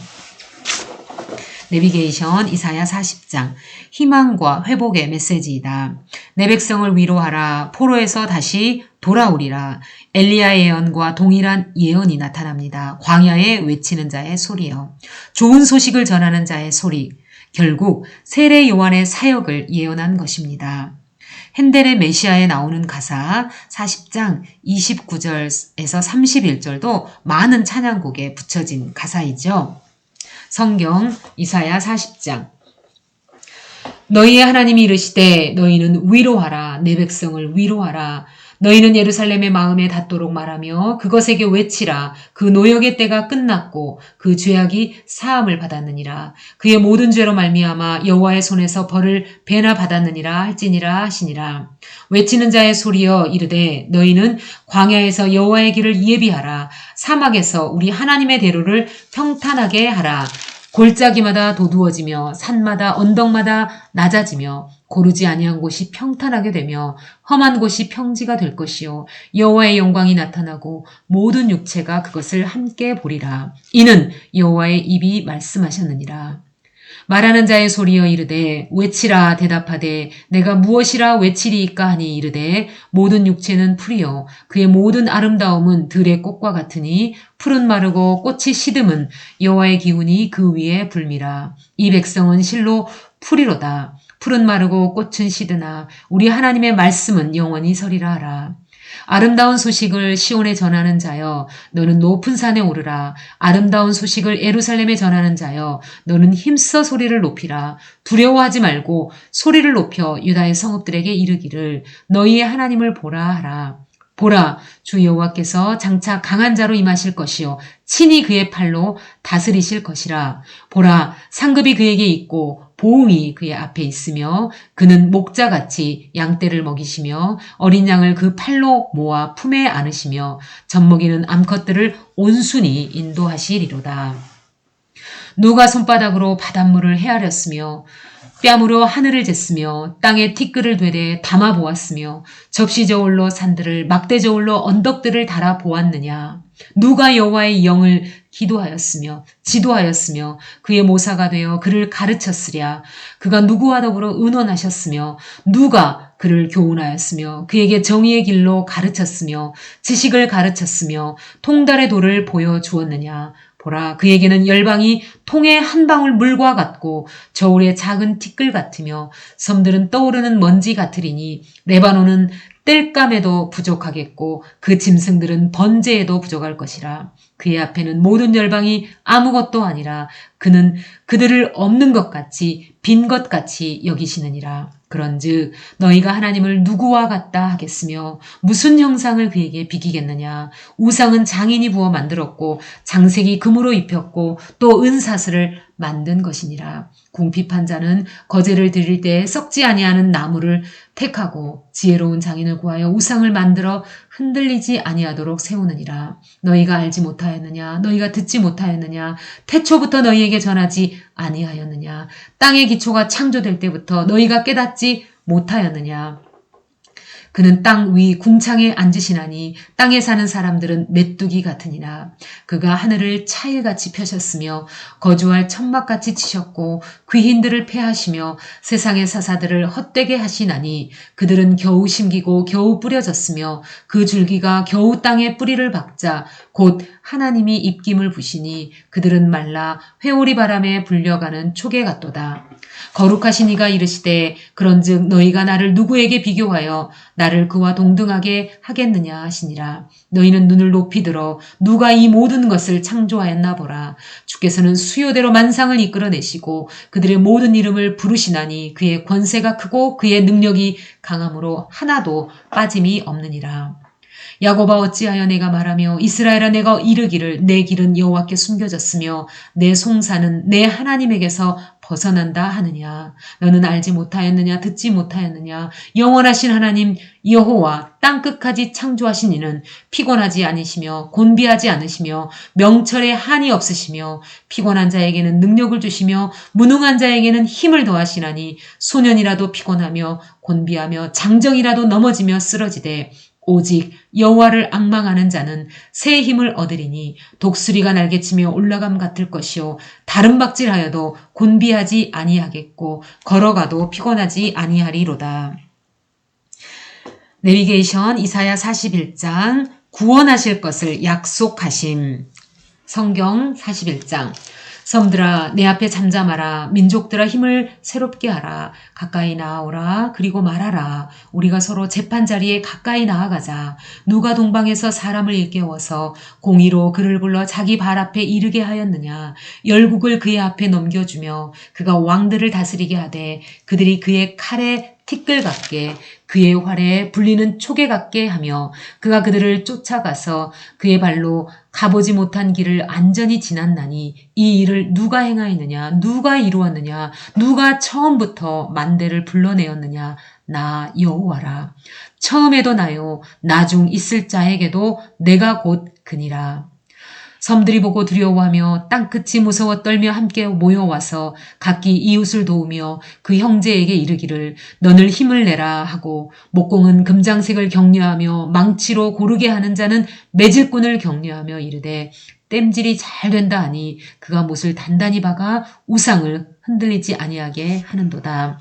내비게이션 이사야 40장, 희망과 회복의 메시지이다. 내 백성을 위로하라. 포로에서 다시 돌아오리라. 엘리야의 예언과 동일한 예언이 나타납니다. 광야에 외치는 자의 소리요. 좋은 소식을 전하는 자의 소리. 결국 세례 요한의 사역을 예언한 것입니다. 핸델의 메시아에 나오는 가사 40장 29절에서 31절도 많은 찬양곡에 붙여진 가사이죠. 성경 이사야 40장. 너희의 하나님이 이르시되 너희는 위로하라. 내 백성을 위로하라. 너희는 예루살렘의 마음에 닿도록 말하며 그것에게 외치라. 그 노역의 때가 끝났고 그 죄악이 사함을 받았느니라. 그의 모든 죄로 말미암아 여호와의 손에서 벌을 배나 받았느니라 할지니라 하시니라. 외치는 자의 소리여 이르되 너희는 광야에서 여호와의 길을 예비하라. 사막에서 우리 하나님의 대로를 평탄하게 하라. 골짜기마다 도두어지며 산마다 언덕마다 낮아지며 고르지 아니한 곳이 평탄하게 되며 험한 곳이 평지가 될 것이요 여호와의 영광이 나타나고 모든 육체가 그것을 함께 보리라. 이는 여호와의 입이 말씀하셨느니라. 말하는 자의 소리여 이르되 외치라 대답하되 내가 무엇이라 외치리이까 하니 이르되 모든 육체는 풀이요 그의 모든 아름다움은 들의 꽃과 같으니 풀은 마르고 꽃이 시듬은 여호와의 기운이 그 위에 불미라. 이 백성은 실로 풀이로다. 풀은 마르고 꽃은 시드나 우리 하나님의 말씀은 영원히 서리라 하라. 아름다운 소식을 시온에 전하는 자여 너는 높은 산에 오르라. 아름다운 소식을 예루살렘에 전하는 자여 너는 힘써 소리를 높이라. 두려워하지 말고 소리를 높여 유다의 성읍들에게 이르기를 너희의 하나님을 보라 하라. 보라, 주 여호와께서 장차 강한 자로 임하실 것이요 친히 그의 팔로 다스리실 것이라. 보라, 상급이 그에게 있고 보응이 그의 앞에 있으며 그는 목자같이 양떼를 먹이시며 어린 양을 그 팔로 모아 품에 안으시며 젖먹이는 암컷들을 온순히 인도하시리로다. 누가 손바닥으로 바닷물을 헤아렸으며 뺨으로 하늘을 쟀으며 땅에 티끌을 되되 담아 보았으며 접시 저울로 산들을 막대 저울로 언덕들을 달아 보았느냐. 누가 여호와의 영을 기도하였으며 지도하였으며 그의 모사가 되어 그를 가르쳤으랴. 그가 누구와 더불어 의논하셨으며 누가 그를 교훈하였으며 그에게 정의의 길로 가르쳤으며 지식을 가르쳤으며 통달의 도를 보여주었느냐. 보라, 그에게는 열방이 통의 한 방울 물과 같고 저울의 작은 티끌 같으며 섬들은 떠오르는 먼지 같으리니 레바논은 땔감에도 부족하겠고 그 짐승들은 번제에도 부족할 것이라. 그의 앞에는 모든 열방이 아무것도 아니라 그는 그들을 없는 것 같이 빈 것 같이 여기시느니라. 그런즉 너희가 하나님을 누구와 같다 하겠으며 무슨 형상을 그에게 비기겠느냐. 우상은 장인이 부어 만들었고 장색이 금으로 입혔고 또 은사슬을 만든 것이니라. 궁핍한 자는 거제를 드릴 때 썩지 아니하는 나무를 택하고 지혜로운 장인을 구하여 우상을 만들어 흔들리지 아니하도록 세우느니라. 너희가 알지 못하였느냐. 너희가 듣지 못하였느냐. 태초부터 너희에게 전하지 아니하였느냐. 땅의 기초가 창조될 때부터 너희가 깨닫지 못하였느냐. 그는 땅 위 궁창에 앉으시나니 땅에 사는 사람들은 메뚜기 같으니라. 그가 하늘을 차일같이 펴셨으며 거주할 천막같이 치셨고 귀인들을 패하시며 세상의 사사들을 헛되게 하시나니 그들은 겨우 심기고 겨우 뿌려졌으며 그 줄기가 겨우 땅에 뿌리를 박자 곧 하나님이 입김을 부시니 그들은 말라 회오리 바람에 불려가는 초계 같도다. 거룩하신 이가 이르시되 그런즉 너희가 나를 누구에게 비교하여 나를 그와 동등하게 하겠느냐 하시니라. 너희는 눈을 높이 들어 누가 이 모든 것을 창조하였나 보라. 주께서는 수요대로 만상을 이끌어내시고 그들의 모든 이름을 부르시나니 그의 권세가 크고 그의 능력이 강함으로 하나도 빠짐이 없느니라. 야곱아 어찌하여 내가 말하며 이스라엘아 내가 이르기를 내 길은 여호와께 숨겨졌으며 내 송사는 내 하나님에게서 벗어난다 하느냐. 너는 알지 못하였느냐 듣지 못하였느냐. 영원하신 하나님 여호와 땅끝까지 창조하신 이는 피곤하지 않으시며 곤비하지 않으시며 명철에 한이 없으시며 피곤한 자에게는 능력을 주시며 무능한 자에게는 힘을 더하시나니 소년이라도 피곤하며 곤비하며 장정이라도 넘어지며 쓰러지되 오직 여호와를 앙망하는 자는 새 힘을 얻으리니 독수리가 날개치며 올라감 같을 것이요 다른 박질하여도 곤비하지 아니하겠고 걸어가도 피곤하지 아니하리로다. 내비게이션 이사야 41장 구원하실 것을 약속하심. 성경 41장 섬들아 내 앞에 잠잠하라. 민족들아 힘을 새롭게 하라. 가까이 나아오라. 그리고 말하라. 우리가 서로 재판자리에 가까이 나아가자. 누가 동방에서 사람을 일깨워서 공의로 그를 불러 자기 발 앞에 이르게 하였느냐. 열국을 그의 앞에 넘겨주며 그가 왕들을 다스리게 하되 그들이 그의 칼에 티끌 같게 그의 활에 불리는 초계 같게 하며 그가 그들을 쫓아가서 그의 발로 가보지 못한 길을 안전히 지났나니 이 일을 누가 행하였느냐. 누가 이루었느냐. 누가 처음부터 만대를 불러내었느냐. 나 여호와라. 처음에도 나요 나중 있을 자에게도 내가 곧 그니라. 섬들이 보고 두려워하며 땅끝이 무서워 떨며 함께 모여와서 각기 이웃을 도우며 그 형제에게 이르기를 너늘 힘을 내라 하고 목공은 금장색을 격려하며 망치로 고르게 하는 자는 매질꾼을 격려하며 이르되 땜질이 잘 된다 하니 그가 못을 단단히 박아 우상을 흔들리지 아니하게 하는도다.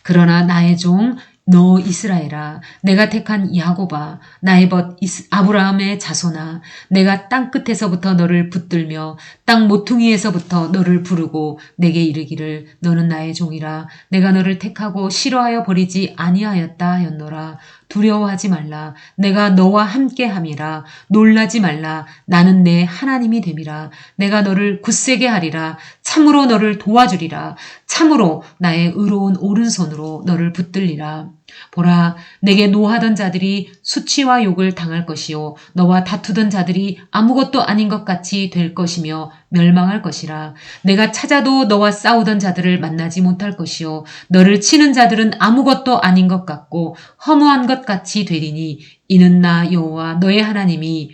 그러나 나의 종 너 이스라엘아 내가 택한 야곱아 나의 벗 아브라함의 자손아 내가 땅끝에서부터 너를 붙들며 땅 모퉁이에서부터 너를 부르고 내게 이르기를 너는 나의 종이라 내가 너를 택하고 싫어하여 버리지 아니하였다 하였노라. 두려워하지 말라. 내가 너와 함께함이라. 놀라지 말라. 나는 내 하나님이 됨이라. 내가 너를 굳세게 하리라. 참으로 너를 도와주리라. 참으로 나의 의로운 오른손으로 너를 붙들리라. 보라, 내게 노하던 자들이 수치와 욕을 당할 것이요 너와 다투던 자들이 아무것도 아닌 것 같이 될 것이며 멸망할 것이라. 내가 찾아도 너와 싸우던 자들을 만나지 못할 것이요 너를 치는 자들은 아무것도 아닌 것 같고 허무한 것 같이 되리니 이는 나 여호와 너의 하나님이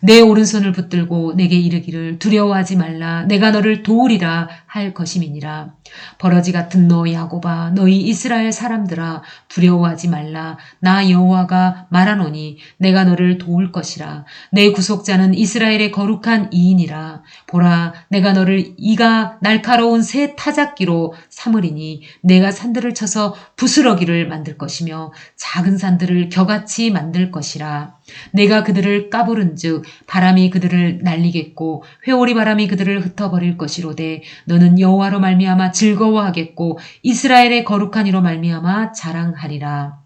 내 오른손을 붙들고 내게 이르기를 두려워하지 말라. 내가 너를 도우리라 할 것임이니라. 버러지 같은 너 야곱아, 너희 이스라엘 사람들아, 두려워하지 말라. 나 여호와가 말하노니 내가 너를 도울 것이라. 내 구속자는 이스라엘의 거룩한 이인이라. 보라, 내가 너를 이가 날카로운 새 타작기로 삼으리니 내가 산들을 쳐서 부스러기를 만들 것이며 작은 산들을 겨같이 만들 것이라. 내가 그들을 까부른즉 바람이 그들을 날리겠고 회오리 바람이 그들을 흩어버릴 것이로되 너는 여호와로 말미암아 즐거워하겠고 이스라엘의 거룩한 이로 말미암아 자랑하리라.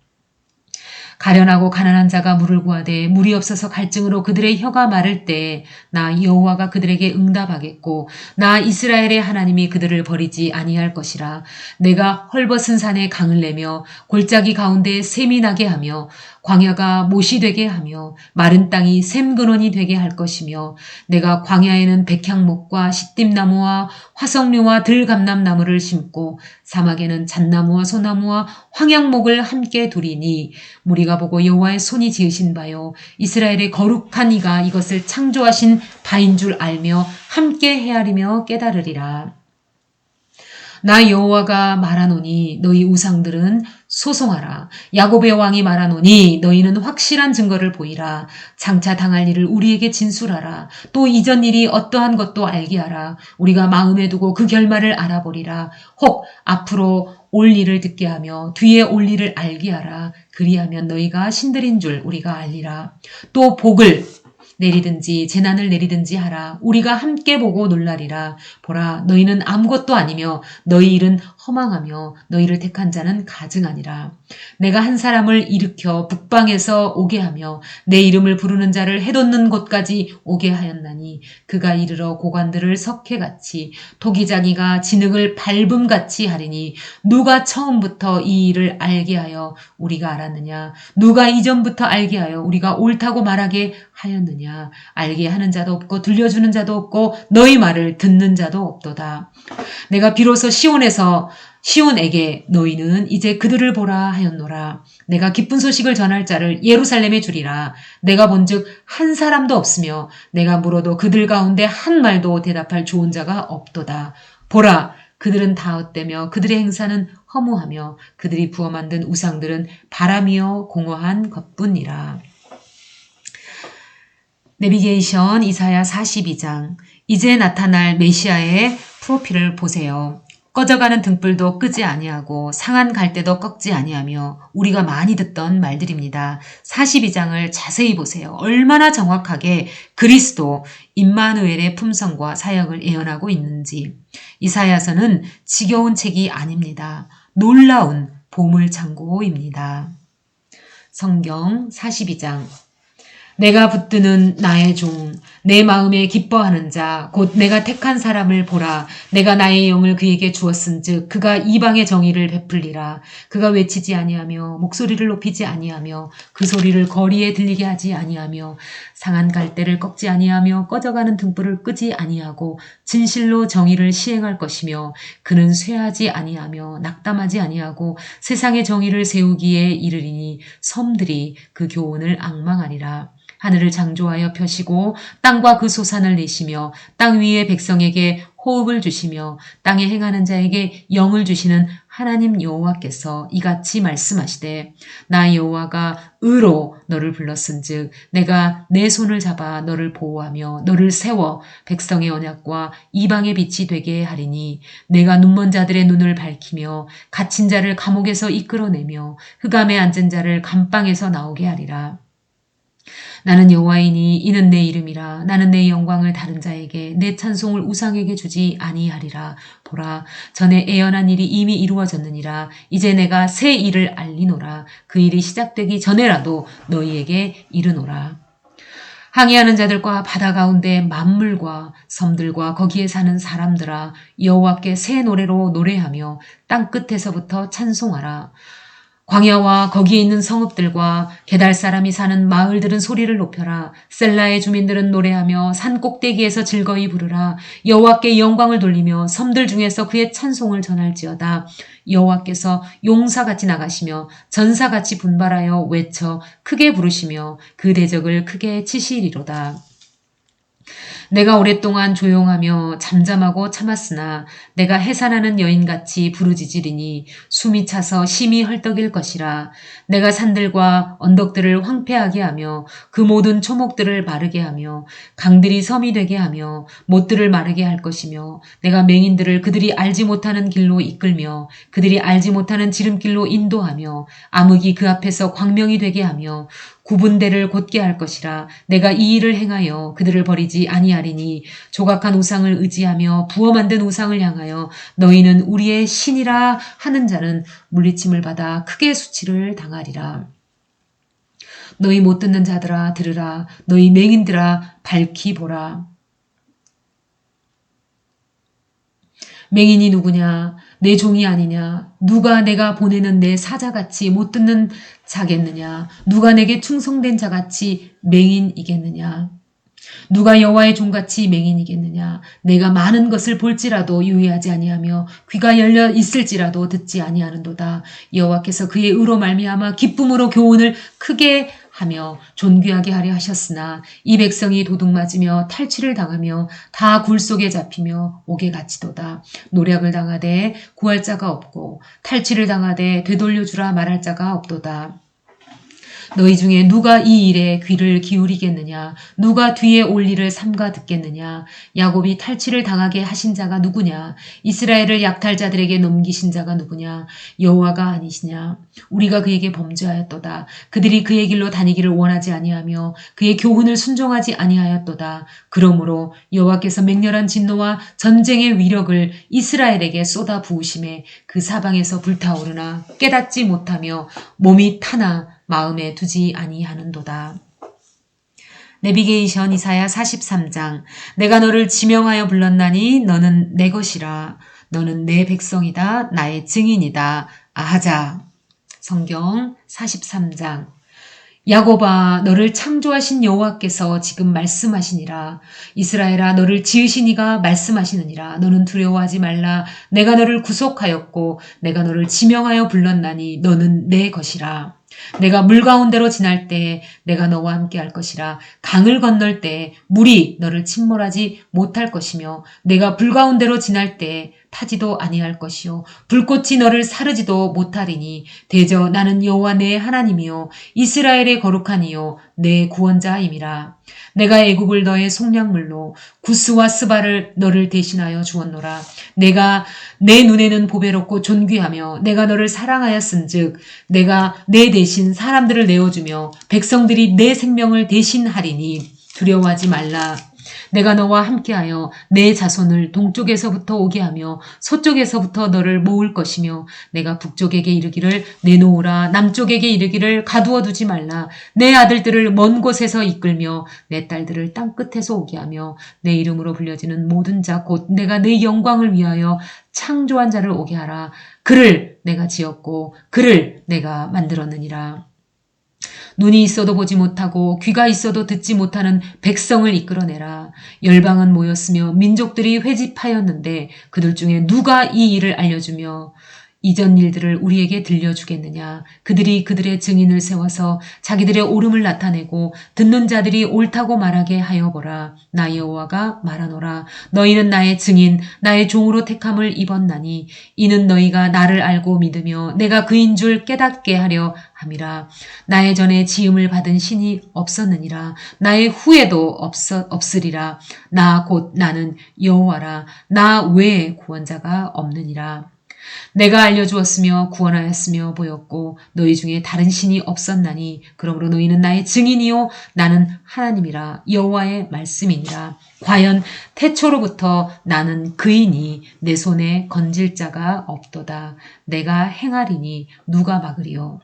가련하고 가난한 자가 물을 구하되 물이 없어서 갈증으로 그들의 혀가 마를 때에 나 여호와가 그들에게 응답하겠고 나 이스라엘의 하나님이 그들을 버리지 아니할 것이라. 내가 헐벗은 산에 강을 내며 골짜기 가운데 샘이 나게 하며 광야가 못이 되게 하며 마른 땅이 샘 근원이 되게 할 것이며 내가 광야에는 백향목과 시띠나무와 화석류와 들감람나무를 심고 사막에는 잣나무와 소나무와 황양목을 함께 두리니 무리가 보고 여호와의 손이 지으신 바요 이스라엘의 거룩한 이가 이것을 창조하신 바인 줄 알며 함께 헤아리며 깨달으리라. 나 여호와가 말하노니 너희 우상들은 소송하라. 야곱의 왕이 말하노니 너희는 확실한 증거를 보이라. 장차 당할 일을 우리에게 진술하라. 또 이전 일이 어떠한 것도 알게 하라. 우리가 마음에 두고 그 결말을 알아보리라. 혹 앞으로 올 일을 듣게 하며 뒤에 올 일을 알게 하라. 그리하면 너희가 신들인 줄 우리가 알리라. 또 복을 내리든지 재난을 내리든지 하라. 우리가 함께 보고 놀라리라. 보라, 너희는 아무것도 아니며 너희 일은 허망하며 너희를 택한 자는 가증하니라. 내가 한 사람을 일으켜 북방에서 오게 하며 내 이름을 부르는 자를 해돋는 곳까지 오게 하였나니 그가 이르러 고관들을 석회같이 토기장이가 진흙을 밟음같이 하리니 누가 처음부터 이 일을 알게 하여 우리가 알았느냐? 누가 이전부터 알게 하여 우리가 옳다고 말하게 하였느냐? 알게 하는 자도 없고 들려주는 자도 없고 너희 말을 듣는 자도 없도다. 내가 비로소 시온에게 너희는 이제 그들을 보라 하였노라. 내가 기쁜 소식을 전할 자를 예루살렘에 주리라. 내가 본즉 한 사람도 없으며 내가 물어도 그들 가운데 한 말도 대답할 좋은 자가 없도다. 보라, 그들은 다 헛되며 그들의 행사는 허무하며 그들이 부어 만든 우상들은 바람이여 공허한 것뿐이라. 내비게이션 이사야 42장. 이제 나타날 메시아의 프로필을 보세요. 꺼져가는 등불도 끄지 아니하고 상한 갈대도 꺾지 아니하며 우리가 많이 듣던 말들입니다. 42장을 자세히 보세요. 얼마나 정확하게 그리스도 임마누엘의 품성과 사역을 예언하고 있는지. 이사야서는 지겨운 책이 아닙니다. 놀라운 보물창고입니다. 성경 42장. 내가 붙드는 나의 종, 내 마음에 기뻐하는 자, 곧 내가 택한 사람을 보라. 내가 나의 영을 그에게 주었은즉 그가 이방의 정의를 베풀리라. 그가 외치지 아니하며 목소리를 높이지 아니하며 그 소리를 거리에 들리게 하지 아니하며 상한 갈대를 꺾지 아니하며 꺼져가는 등불을 끄지 아니하고 진실로 정의를 시행할 것이며 그는 쇠하지 아니하며 낙담하지 아니하고 세상의 정의를 세우기에 이르리니 섬들이 그 교훈을 앙망하리라. 하늘을 창조하여 펴시고 땅과 그 소산을 내시며 땅 위의 백성에게 호흡을 주시며 땅에 행하는 자에게 영을 주시는 하나님 여호와께서 이같이 말씀하시되 나 여호와가 의로 너를 불렀은즉 내가 내 손을 잡아 너를 보호하며 너를 세워 백성의 언약과 이방의 빛이 되게 하리니 내가 눈먼 자들의 눈을 밝히며 갇힌 자를 감옥에서 이끌어내며 흑암에 앉은 자를 감방에서 나오게 하리라. 나는 여호와이니 이는 내 이름이라. 나는 내 영광을 다른 자에게 내 찬송을 우상에게 주지 아니하리라. 보라, 전에 애언한 일이 이미 이루어졌느니라. 이제 내가 새 일을 알리노라. 그 일이 시작되기 전에라도 너희에게 이르노라. 항해하는 자들과 바다 가운데 만물과 섬들과 거기에 사는 사람들아, 여호와께 새 노래로 노래하며 땅 끝에서부터 찬송하라. 광야와 거기에 있는 성읍들과 게달 사람이 사는 마을들은 소리를 높여라. 셀라의 주민들은 노래하며 산 꼭대기에서 즐거이 부르라. 여호와께 영광을 돌리며 섬들 중에서 그의 찬송을 전할지어다. 여호와께서 용사같이 나가시며 전사같이 분발하여 외쳐 크게 부르시며 그 대적을 크게 치시리로다. 내가 오랫동안 조용하며 잠잠하고 참았으나 내가 해산하는 여인같이 부르짖으리니 숨이 차서 심히 헐떡일 것이라. 내가 산들과 언덕들을 황폐하게 하며 그 모든 초목들을 마르게 하며 강들이 섬이 되게 하며 못들을 마르게 할 것이며 내가 맹인들을 그들이 알지 못하는 길로 이끌며 그들이 알지 못하는 지름길로 인도하며 암흑이 그 앞에서 광명이 되게 하며 구분대를 곧게 할 것이라. 내가 이 일을 행하여 그들을 버리지 아니하리니 조각한 우상을 의지하며 부어 만든 우상을 향하여 너희는 우리의 신이라 하는 자는 물리침을 받아 크게 수치를 당하리라. 너희 못 듣는 자들아 들으라. 너희 맹인들아 밝히 보라. 맹인이 누구냐? 내 종이 아니냐? 누가 내가 보내는 내 사자같이 못 듣는 자겠느냐? 누가 내게 충성된 자같이 맹인이겠느냐? 누가 여호와의 종같이 맹인이겠느냐? 내가 많은 것을 볼지라도 유의하지 아니하며 귀가 열려 있을지라도 듣지 아니하는도다. 여호와께서 그의 의로 말미암아 기쁨으로 교훈을 크게 하며 존귀하게 하려 하셨으나 이 백성이 도둑맞으며 탈취를 당하며 다 굴 속에 잡히며 옥에 갇히도다. 노략을 당하되 구할 자가 없고 탈취를 당하되 되돌려주라 말할 자가 없도다. 너희 중에 누가 이 일에 귀를 기울이겠느냐? 누가 뒤에 올 일을 삼가 듣겠느냐? 야곱이 탈취를 당하게 하신 자가 누구냐? 이스라엘을 약탈자들에게 넘기신 자가 누구냐? 여호와가 아니시냐? 우리가 그에게 범죄하였도다. 그들이 그의 길로 다니기를 원하지 아니하며 그의 교훈을 순종하지 아니하였도다. 그러므로 여호와께서 맹렬한 진노와 전쟁의 위력을 이스라엘에게 쏟아 부으심에 그 사방에서 불타오르나 깨닫지 못하며 몸이 타나 마음에 두지 아니하는도다. 내비게이션 이사야 43장. 내가 너를 지명하여 불렀나니 너는 내 것이라. 너는 내 백성이다. 나의 증인이다. 아하자. 성경 43장. 야곱아, 너를 창조하신 여호와께서 지금 말씀하시니라. 이스라엘아, 너를 지으신 이가 말씀하시느니라. 너는 두려워하지 말라. 내가 너를 구속하였고 내가 너를 지명하여 불렀나니 너는 내 것이라. 내가 물 가운데로 지날 때 내가 너와 함께 할 것이라. 강을 건널 때 물이 너를 침몰하지 못할 것이며 내가 불 가운데로 지날 때 타지도 아니할 것이요 불꽃이 너를 사르지도 못하리니 대저 나는 여호와 내 하나님이요 이스라엘의 거룩한 이요 내 구원자임이라. 내가 애국을 너의 속량물로 구스와 스바를 너를 대신하여 주었노라. 내가 내 눈에는 보배롭고 존귀하며 내가 너를 사랑하였은즉 내가 내 대신 사람들을 내어주며 백성들이 내 생명을 대신하리니 두려워하지 말라. 내가 너와 함께하여 내 자손을 동쪽에서부터 오게 하며 서쪽에서부터 너를 모을 것이며 내가 북쪽에게 이르기를 내놓으라 남쪽에게 이르기를 가두어 두지 말라. 내 아들들을 먼 곳에서 이끌며 내 딸들을 땅 끝에서 오게 하며 내 이름으로 불려지는 모든 자 곧 내가 내 영광을 위하여 창조한 자를 오게 하라. 그를 내가 지었고 그를 내가 만들었느니라. 눈이 있어도 보지 못하고 귀가 있어도 듣지 못하는 백성을 이끌어내라. 열방은 모였으며 민족들이 회집하였는데 그들 중에 누가 이 일을 알려주며 이전 일들을 우리에게 들려주겠느냐. 그들이 그들의 증인을 세워서 자기들의 옳음을 나타내고 듣는 자들이 옳다고 말하게 하여 보라. 나 여호와가 말하노라. 너희는 나의 증인 나의 종으로 택함을 입었나니 이는 너희가 나를 알고 믿으며 내가 그인 줄 깨닫게 하려 함이라. 나의 전에 지음을 받은 신이 없었느니라. 나의 후에도 없으리라. 나 곧 나는 여호와라. 나 외에 구원자가 없느니라. 내가 알려주었으며 구원하였으며 보였고 너희 중에 다른 신이 없었나니 그러므로 너희는 나의 증인이요 나는 하나님이라 여호와의 말씀이니라. 과연 태초로부터 나는 그이니 내 손에 건질 자가 없도다. 내가 행하리니 누가 막으리요.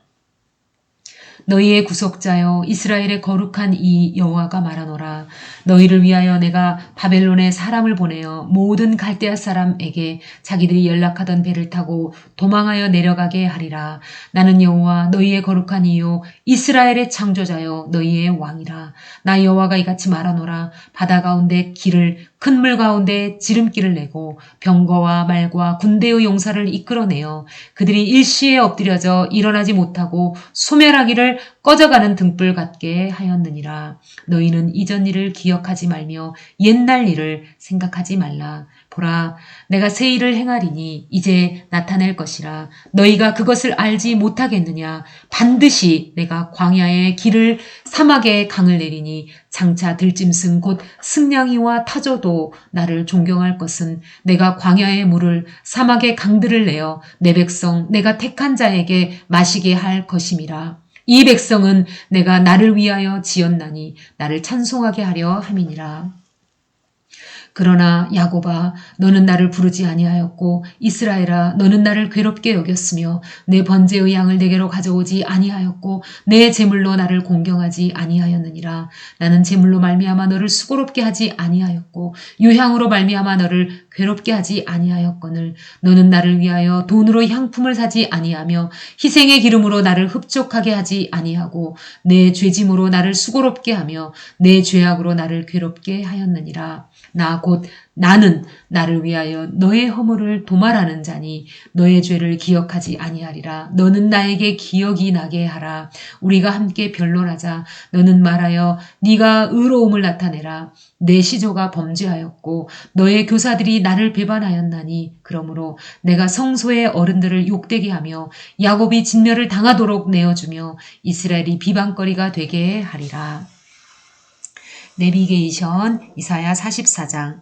너희의 구속자여 이스라엘의 거룩한 이 여호와가 말하노라. 너희를 위하여 내가 바벨론에 사람을 보내어 모든 갈대아 사람에게 자기들이 연락하던 배를 타고 도망하여 내려가게 하리라. 나는 여호와 너희의 거룩한 이요 이스라엘의 창조자여 너희의 왕이라. 나 여호와가 이같이 말하노라. 바다 가운데 길을 큰 물 가운데 지름길을 내고 병거와 말과 군대의 용사를 이끌어내어 그들이 일시에 엎드려져 일어나지 못하고 소멸하기를 꺼져가는 등불 같게 하였느니라. 너희는 이전 일을 기억하지 말며 옛날 일을 생각하지 말라. 보라, 내가 새 일을 행하리니 이제 나타낼 것이라. 너희가 그것을 알지 못하겠느냐? 반드시 내가 광야의 길을 사막의 강을 내리니 장차 들짐승 곧 승냥이와 타조도 나를 존경할 것은 내가 광야의 물을 사막의 강들을 내어 내 백성 내가 택한 자에게 마시게 할 것임이라. 이 백성은 내가 나를 위하여 지었나니 나를 찬송하게 하려 함이니라. 그러나 야곱아 너는 나를 부르지 아니하였고 이스라엘아 너는 나를 괴롭게 여겼으며 내 번제의 양을 내게로 가져오지 아니하였고 내 제물로 나를 공경하지 아니하였느니라. 나는 제물로 말미암아 너를 수고롭게 하지 아니하였고 유향으로 말미암아 너를 괴롭게 하지 아니하였거늘 너는 나를 위하여 돈으로 향품을 사지 아니하며 희생의 기름으로 나를 흡족하게 하지 아니하고 내 죄짐으로 나를 수고롭게 하며 내 죄악으로 나를 괴롭게 하였느니라. 나 곧 나는 나를 위하여 너의 허물을 도말하는 자니 너의 죄를 기억하지 아니하리라. 너는 나에게 기억이 나게 하라. 우리가 함께 변론하자. 너는 말하여 네가 의로움을 나타내라. 내 시조가 범죄하였고 너의 교사들이 나를 배반하였나니 그러므로 내가 성소의 어른들을 욕되게 하며 야곱이 진멸을 당하도록 내어주며 이스라엘이 비방거리가 되게 하리라. 내비게이션 이사야 44장.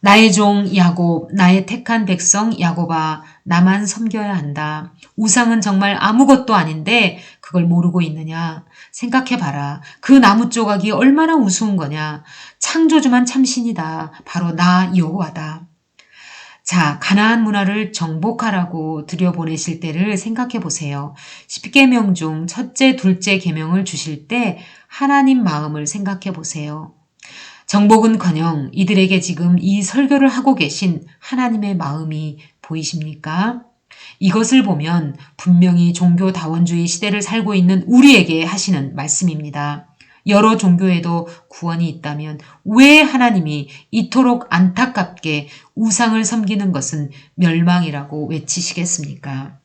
나의 종 야곱, 나의 택한 백성 야곱아, 나만 섬겨야 한다. 우상은 정말 아무것도 아닌데 그걸 모르고 있느냐? 생각해봐라. 그 나무 조각이 얼마나 우스운 거냐? 창조주만 참신이다. 바로 나 여호와다. 자, 가나안 문화를 정복하라고 들여보내실 때를 생각해 보세요. 10계명 중 첫째, 둘째 계명을 주실 때 하나님 마음을 생각해 보세요. 정복은커녕 이들에게 지금 이 설교를 하고 계신 하나님의 마음이 보이십니까? 이것을 보면 분명히 종교다원주의 시대를 살고 있는 우리에게 하시는 말씀입니다. 여러 종교에도 구원이 있다면 왜 하나님이 이토록 안타깝게 우상을 섬기는 것은 멸망이라고 외치시겠습니까?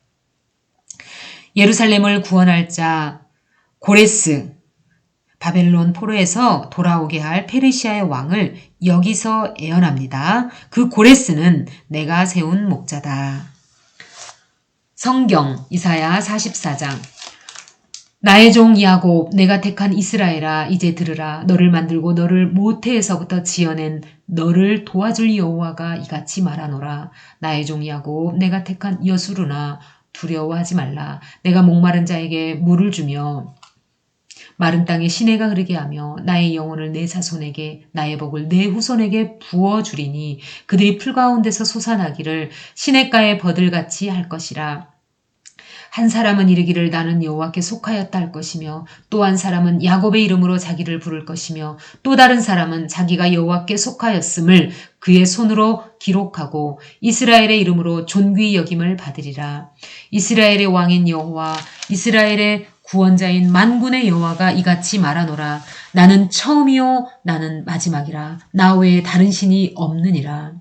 예루살렘을 구원할 자 고레스, 바벨론 포로에서 돌아오게 할 페르시아의 왕을 여기서 예언합니다. 그 고레스는 내가 세운 목자다. 성경 이사야 44장. 나의 종 야곱, 내가 택한 이스라엘아, 이제 들으라. 너를 만들고 너를 모태에서부터 지어낸 너를 도와줄 여호와가 이같이 말하노라. 나의 종 야곱, 내가 택한 여수르나 두려워하지 말라. 내가 목마른 자에게 물을 주며 마른 땅에 시내가 흐르게 하며 나의 영혼을 내 자손에게 나의 복을 내 후손에게 부어주리니 그들이 풀 가운데서 솟아나기를 시냇가의 버들같이 할 것이라. 한 사람은 이르기를 나는 여호와께 속하였다 할 것이며 또 한 사람은 야곱의 이름으로 자기를 부를 것이며 또 다른 사람은 자기가 여호와께 속하였음을 그의 손으로 기록하고 이스라엘의 이름으로 존귀 여김을 받으리라. 이스라엘의 왕인 여호와 이스라엘의 구원자인 만군의 여호와가 이같이 말하노라. 나는 처음이요 나는 마지막이라. 나 외에 다른 신이 없느니라.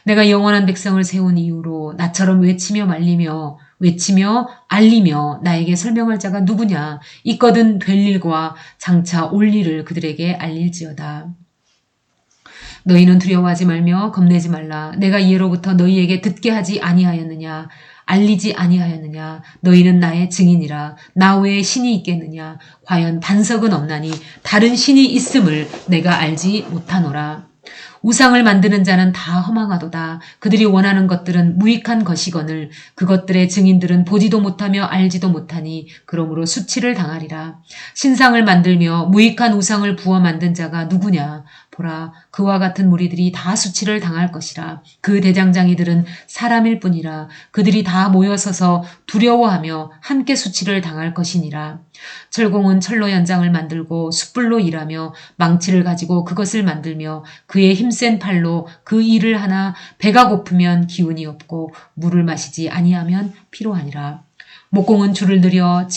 내가 영원한 백성을 세운 이후로 나처럼 외치며 알리며 나에게 설명할 자가 누구냐? 있거든 될 일과 장차 올 일을 그들에게 알릴지어다. 너희는 두려워하지 말며 겁내지 말라. 내가 이로부터 너희에게 듣게 하지 아니하였느냐? 알리지 아니하였느냐? 너희는 나의 증인이라. 나 외에 신이 있겠느냐? 과연 반석은 없나니 다른 신이 있음을 내가 알지 못하노라. 우상을 만드는 자는 다 허망하도다. 그들이 원하는 것들은 무익한 것이거늘 그것들의 증인들은 보지도 못하며 알지도 못하니 그러므로 수치를 당하리라. 신상을 만들며 무익한 우상을 부어 만든 자가 누구냐? 보라, 그와 같은 무리들이 다 수치를 당할 것이라. 그 대장장이들은 사람일 뿐이라. 그들이 다 모여서서 두려워하며 함께 수치를 당할 것이니라. 철공은 철로 연장을 만들고 숯불로 일하며 망치를 가지고 그것을 만들며 그의 힘센 팔로 그 일을 하나 배가 고프면 기운이 없고 물을 마시지 아니하면 피로하니라. 목공은 줄을 들여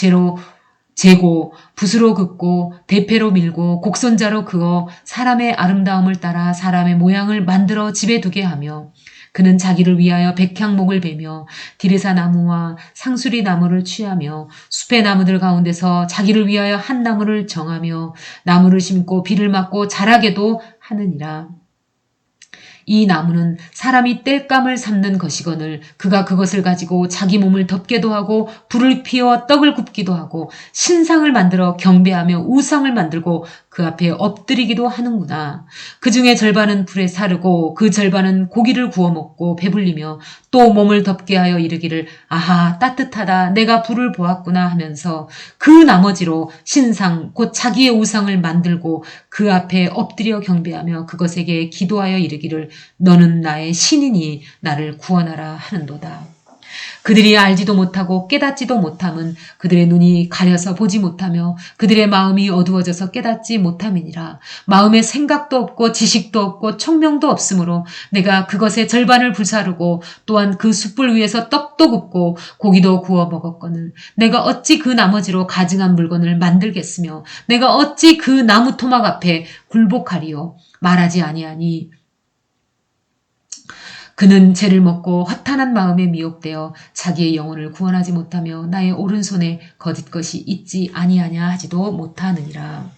재고 붓으로 긋고 대패로 밀고 곡선자로 그어 사람의 아름다움을 따라 사람의 모양을 만들어 집에 두게 하며 그는 자기를 위하여 백향목을 베며 디레사 나무와 상수리 나무를 취하며 숲의 나무들 가운데서 자기를 위하여 한 나무를 정하며 나무를 심고 비를 맞고 자라게도 하느니라. 이 나무는 사람이 땔감을 삼는 것이거늘 그가 그것을 가지고 자기 몸을 덮게도 하고 불을 피워 떡을 굽기도 하고 신상을 만들어 경배하며 우상을 만들고 그 앞에 엎드리기도 하는구나. 그 중에 절반은 불에 사르고 그 절반은 고기를 구워 먹고 배불리며 또 몸을 덮게 하여 이르기를 아하 따뜻하다 내가 불을 보았구나 하면서 그 나머지로 신상 곧 자기의 우상을 만들고 그 앞에 엎드려 경배하며 그것에게 기도하여 이르기를 너는 나의 신이니 나를 구원하라 하는도다. 그들이 알지도 못하고 깨닫지도 못함은 그들의 눈이 가려서 보지 못하며 그들의 마음이 어두워져서 깨닫지 못함이니라. 마음에 생각도 없고 지식도 없고 총명도 없으므로 내가 그것의 절반을 불사르고 또한 그 숯불 위에서 떡도 굽고 고기도 구워 먹었거늘 내가 어찌 그 나머지로 가증한 물건을 만들겠으며 내가 어찌 그 나무 토막 앞에 굴복하리요. 말하지 아니하니 그는 죄를 먹고 허탄한 마음에 미혹되어 자기의 영혼을 구원하지 못하며 나의 오른손에 거짓것이 있지 아니하냐 하지도 못하느니라.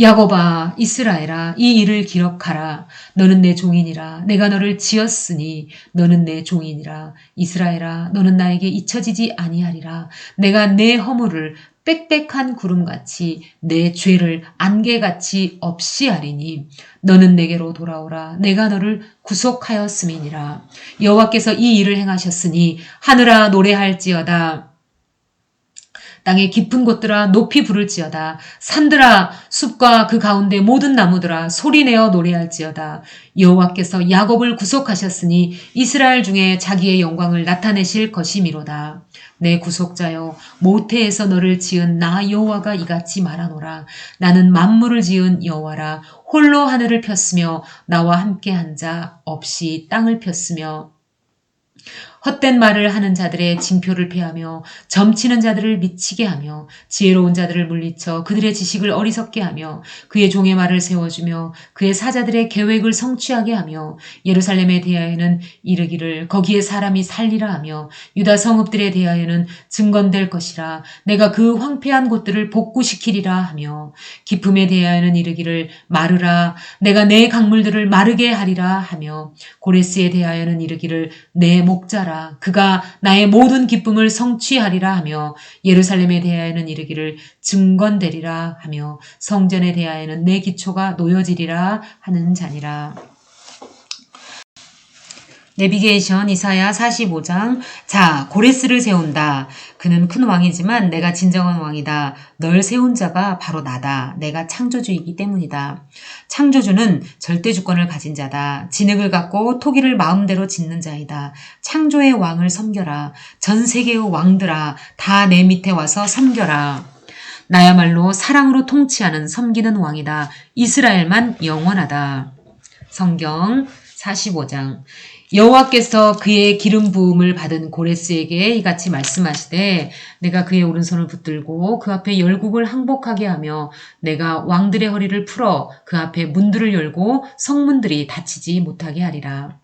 야곱아 이스라엘아 이 일을 기록하라. 너는 내 종이니라. 내가 너를 지었으니 너는 내 종이니라. 이스라엘아 너는 나에게 잊혀지지 아니하리라. 내가 내 허물을 빽빽한 구름같이 내 죄를 안개같이 없이 하리니 너는 내게로 돌아오라. 내가 너를 구속하였음이니라. 여호와께서 이 일을 행하셨으니 하늘아 노래할지어다. 땅의 깊은 곳들아 높이 부를지어다. 산들아 숲과 그 가운데 모든 나무들아 소리내어 노래할지어다. 여호와께서 야곱을 구속하셨으니 이스라엘 중에 자기의 영광을 나타내실 것이미로다. 내 구속자여 모태에서 너를 지은 나 여호와가 이같이 말하노라. 나는 만물을 지은 여호와라. 홀로 하늘을 폈으며 나와 함께 한 자 없이 땅을 폈으며 헛된 말을 하는 자들의 징표를 패하며 점치는 자들을 미치게 하며 지혜로운 자들을 물리쳐 그들의 지식을 어리석게 하며 그의 종의 말을 세워주며 그의 사자들의 계획을 성취하게 하며 예루살렘에 대하여는 이르기를 거기에 사람이 살리라 하며 유다 성읍들에 대하여는 증건될 것이라. 내가 그 황폐한 곳들을 복구시키리라 하며 기품에 대하여는 이르기를 마르라. 내가 내 강물들을 마르게 하리라 하며 고레스에 대하여는 이르기를 내 목자라. 그가 나의 모든 기쁨을 성취하리라 하며 예루살렘에 대하여는 이르기를 증건되리라 하며 성전에 대하여는 내 기초가 놓여지리라 하는 자니라. 내비게이션 이사야 45장. 자, 고레스를 세운다. 그는 큰 왕이지만 내가 진정한 왕이다. 널 세운 자가 바로 나다. 내가 창조주이기 때문이다. 창조주는 절대주권을 가진 자다. 진흙을 갖고 토기를 마음대로 짓는 자이다. 창조의 왕을 섬겨라. 전 세계의 왕들아 다 내 밑에 와서 섬겨라. 나야말로 사랑으로 통치하는 섬기는 왕이다. 이스라엘만 영원하다. 성경 45장. 여호와께서 그의 기름 부음을 받은 고레스에게 이같이 말씀하시되 내가 그의 오른손을 붙들고 그 앞에 열국을 항복하게 하며 내가 왕들의 허리를 풀어 그 앞에 문들을 열고 성문들이 닫히지 못하게 하리라.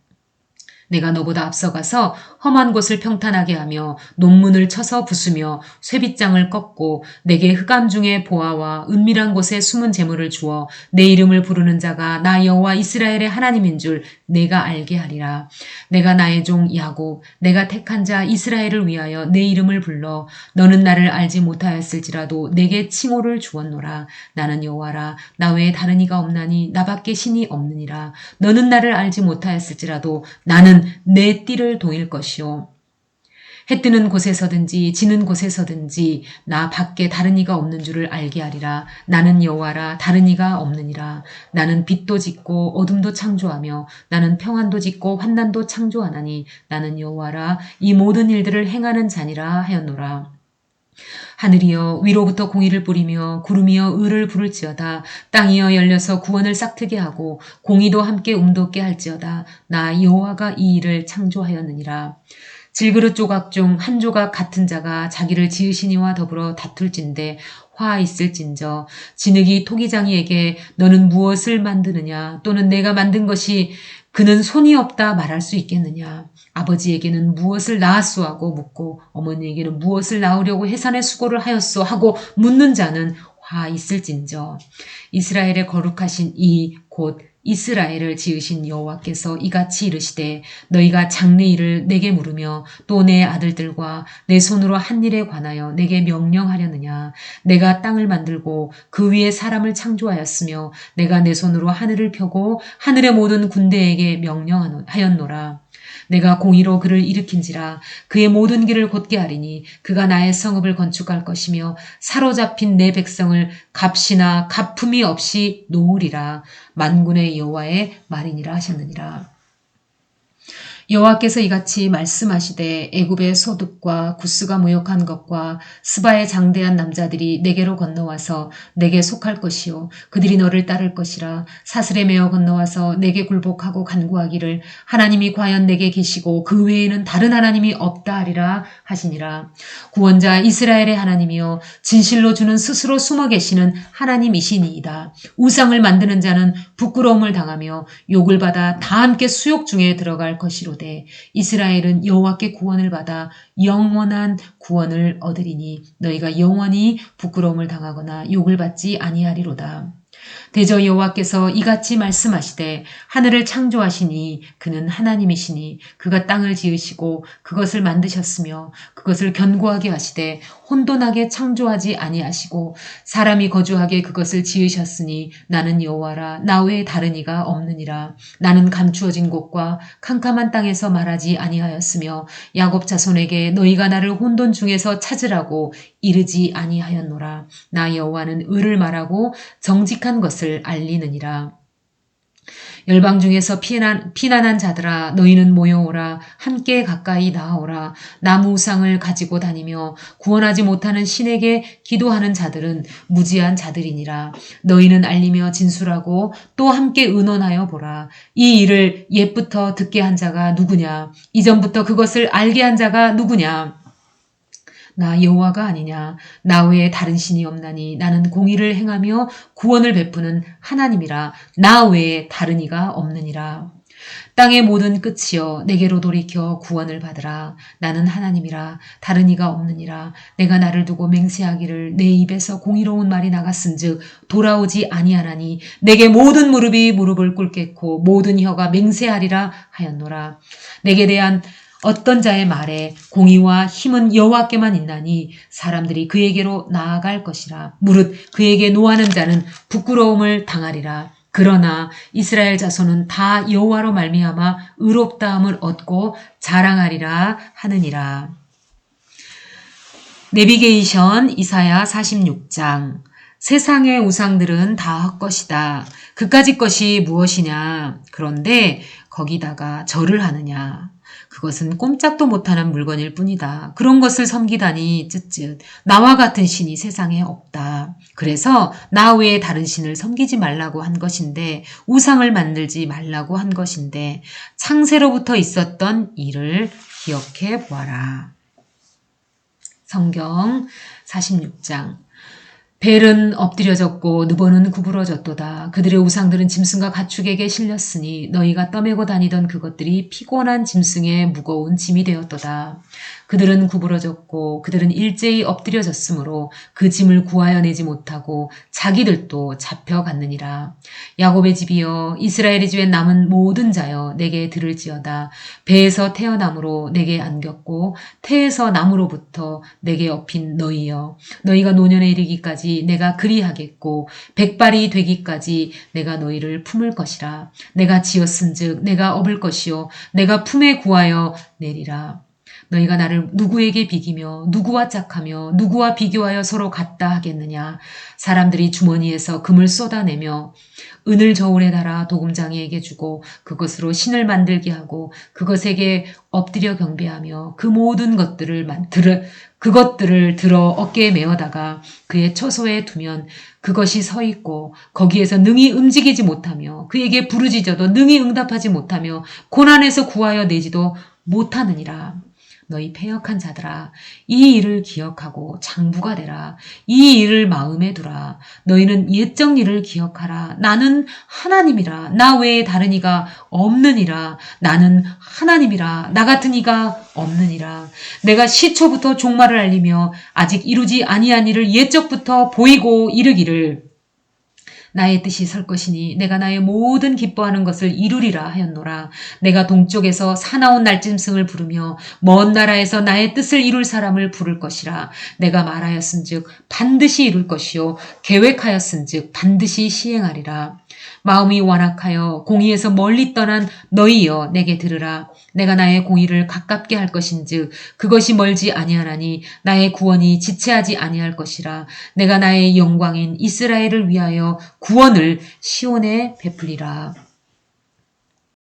내가 너보다 앞서가서 험한 곳을 평탄하게 하며 논문을 쳐서 부수며 쇠빗장을 꺾고 내게 흑암 중에 보아와 은밀한 곳에 숨은 재물을 주어 내 이름을 부르는 자가 나 여호와 이스라엘의 하나님인 줄 내가 알게 하리라. 내가 나의 종 야곱 내가 택한 자 이스라엘을 위하여 내 이름을 불러 너는 나를 알지 못하였을지라도 내게 칭호를 주었노라. 나는 여호와라. 나 외에 다른 이가 없나니 나밖에 신이 없느니라. 너는 나를 알지 못하였을지라도 나는 내 띠를 동일 것이요 해 뜨는 곳에서든지 지는 곳에서든지 나 밖에 다른 이가 없는 줄을 알게 하리라. 나는 여호와라. 다른 이가 없느니라. 나는 빛도 짓고 어둠도 창조하며 나는 평안도 짓고 환난도 창조하나니 나는 여호와라. 이 모든 일들을 행하는 자니라 하였노라. 하늘이여 위로부터 공의를 뿌리며 구름이여 의를 부를지어다. 땅이여 열려서 구원을 싹트게 하고 공의도 함께 움돋게 할지어다. 나 여호와가 이 일을 창조하였느니라. 질그릇 조각 중 한 조각 같은 자가 자기를 지으시니와 더불어 다툴진대 화 있을진저 진흙이 토기장이에게 너는 무엇을 만드느냐 또는 내가 만든 것이 그는 손이 없다 말할 수 있겠느냐. 아버지에게는 무엇을 낳았소 하고 묻고 어머니에게는 무엇을 낳으려고 해산의 수고를 하였소 하고 묻는 자는 화 있을진저. 이스라엘의 거룩하신 이 곧 이스라엘을 지으신 여호와께서 이같이 이르시되 너희가 장래 일을 내게 물으며 또 내 아들들과 내 손으로 한 일에 관하여 내게 명령하려느냐. 내가 땅을 만들고 그 위에 사람을 창조하였으며 내가 내 손으로 하늘을 펴고 하늘의 모든 군대에게 명령하였노라. 내가 공의로 그를 일으킨지라 그의 모든 길을 곧게 하리니 그가 나의 성읍을 건축할 것이며 사로잡힌 내 백성을 값이나 갚음이 없이 놓으리라. 만군의 여호와의 말이니라 하셨느니라. 여호와께서 이같이 말씀하시되 애굽의 소득과 구스가 무역한 것과 스바의 장대한 남자들이 내게로 건너와서 내게 속할 것이요 그들이 너를 따를 것이라. 사슬에 매어 건너와서 내게 굴복하고 간구하기를 하나님이 과연 내게 계시고 그 외에는 다른 하나님이 없다 하리라 하시니라. 구원자 이스라엘의 하나님이여 진실로 주는 스스로 숨어 계시는 하나님이시니이다. 우상을 만드는 자는 부끄러움을 당하며 욕을 받아 다 함께 수욕 중에 들어갈 것이로 이스라엘은 여호와께 구원을 받아 영원한 구원을 얻으리니 너희가 영원히 부끄러움을 당하거나 욕을 받지 아니하리로다. 대저 여호와께서 이같이 말씀하시되 하늘을 창조하시니 그는 하나님이시니 그가 땅을 지으시고 그것을 만드셨으며 그것을 견고하게 하시되 혼돈하게 창조하지 아니하시고 사람이 거주하게 그것을 지으셨으니 나는 여호와라. 나 외에 다른 이가 없느니라. 나는 감추어진 곳과 캄캄한 땅에서 말하지 아니하였으며 야곱 자손에게 너희가 나를 혼돈 중에서 찾으라고 이르지 아니하였노라. 나 여호와는 의를 말하고 정직한 것을 알리느니라. 열방 중에서 피난한 자들아 너희는 모여오라. 함께 가까이 나아오라. 나무 우상을 가지고 다니며 구원하지 못하는 신에게 기도하는 자들은 무지한 자들이니라. 너희는 알리며 진술하고 또 함께 의논하여 보라. 이 일을 옛부터 듣게 한 자가 누구냐? 이전부터 그것을 알게 한 자가 누구냐? 나 여호와가 아니냐. 나 외에 다른 신이 없나니 나는 공의를 행하며 구원을 베푸는 하나님이라. 나 외에 다른 이가 없느니라. 땅의 모든 끝이여 내게로 돌이켜 구원을 받으라. 나는 하나님이라. 다른 이가 없느니라. 내가 나를 두고 맹세하기를 내 입에서 공의로운 말이 나갔은즉 돌아오지 아니하나니 내게 모든 무릎이 무릎을 꿇겠고 모든 혀가 맹세하리라 하였노라. 내게 대한 어떤 자의 말에 공의와 힘은 여호와께만 있나니 사람들이 그에게로 나아갈 것이라. 무릇 그에게 노하는 자는 부끄러움을 당하리라. 그러나 이스라엘 자손은 다 여호와로 말미암아 의롭다함을 얻고 자랑하리라 하느니라. 내비게이션 이사야 46장. 세상의 우상들은 다 헛것이다. 그까짓 것이 무엇이냐. 그런데 거기다가 절을 하느냐. 그것은 꼼짝도 못하는 물건일 뿐이다. 그런 것을 섬기다니 쯧쯧. 나와 같은 신이 세상에 없다. 그래서 나 외에 다른 신을 섬기지 말라고 한 것인데 우상을 만들지 말라고 한 것인데 창세로부터 있었던 일을 기억해 보아라. 성경 46장. 벨은 엎드려졌고 느보는 구부러졌도다. 그들의 우상들은 짐승과 가축에게 실렸으니 너희가 떠매고 다니던 그것들이 피곤한 짐승의 무거운 짐이 되었도다. 그들은 구부러졌고 그들은 일제히 엎드려졌으므로 그 짐을 구하여 내지 못하고 자기들도 잡혀갔느니라. 야곱의 집이여 이스라엘의 집에 남은 모든 자여 내게 들을지어다. 배에서 태어남으로 내게 안겼고 태에서 남으로부터 내게 업힌 너희여 너희가 노년에 이르기까지 내가 그리하겠고 백발이 되기까지 내가 너희를 품을 것이라. 내가 지었은즉 내가 업을 것이요 내가 품에 구하여 내리라. 너희가 나를 누구에게 비기며 누구와 짝하며 누구와 비교하여 서로 같다 하겠느냐. 사람들이 주머니에서 금을 쏟아내며 은을 저울에 달아 도금장이에게 주고 그것으로 신을 만들게 하고 그것에게 엎드려 경배하며 그 모든 그것들을 들어 어깨에 메어다가 그의 처소에 두면 그것이 서 있고 거기에서 능히 움직이지 못하며 그에게 부르짖어도 능히 응답하지 못하며 고난에서 구하여 내지도 못하느니라. 너희 패역한 자들아 이 일을 기억하고 장부가 되라. 이 일을 마음에 두라. 너희는 옛적 일을 기억하라. 나는 하나님이라. 나 외에 다른 이가 없느니라. 나는 하나님이라. 나 같은 이가 없느니라. 내가 시초부터 종말을 알리며 아직 이루지 아니한 일을 옛적부터 보이고 이르기를 나의 뜻이 설 것이니 내가 나의 모든 기뻐하는 것을 이루리라 하였노라. 내가 동쪽에서 사나운 날짐승을 부르며 먼 나라에서 나의 뜻을 이룰 사람을 부를 것이라. 내가 말하였은즉 반드시 이룰 것이요 계획하였은즉 반드시 시행하리라. 마음이 완악하여 공의에서 멀리 떠난 너희여 내게 들으라. 내가 나의 공의를 가깝게 할 것인즉 그것이 멀지 아니하나니 나의 구원이 지체하지 아니할 것이라. 내가 나의 영광인 이스라엘을 위하여 구원을 시온에 베풀리라.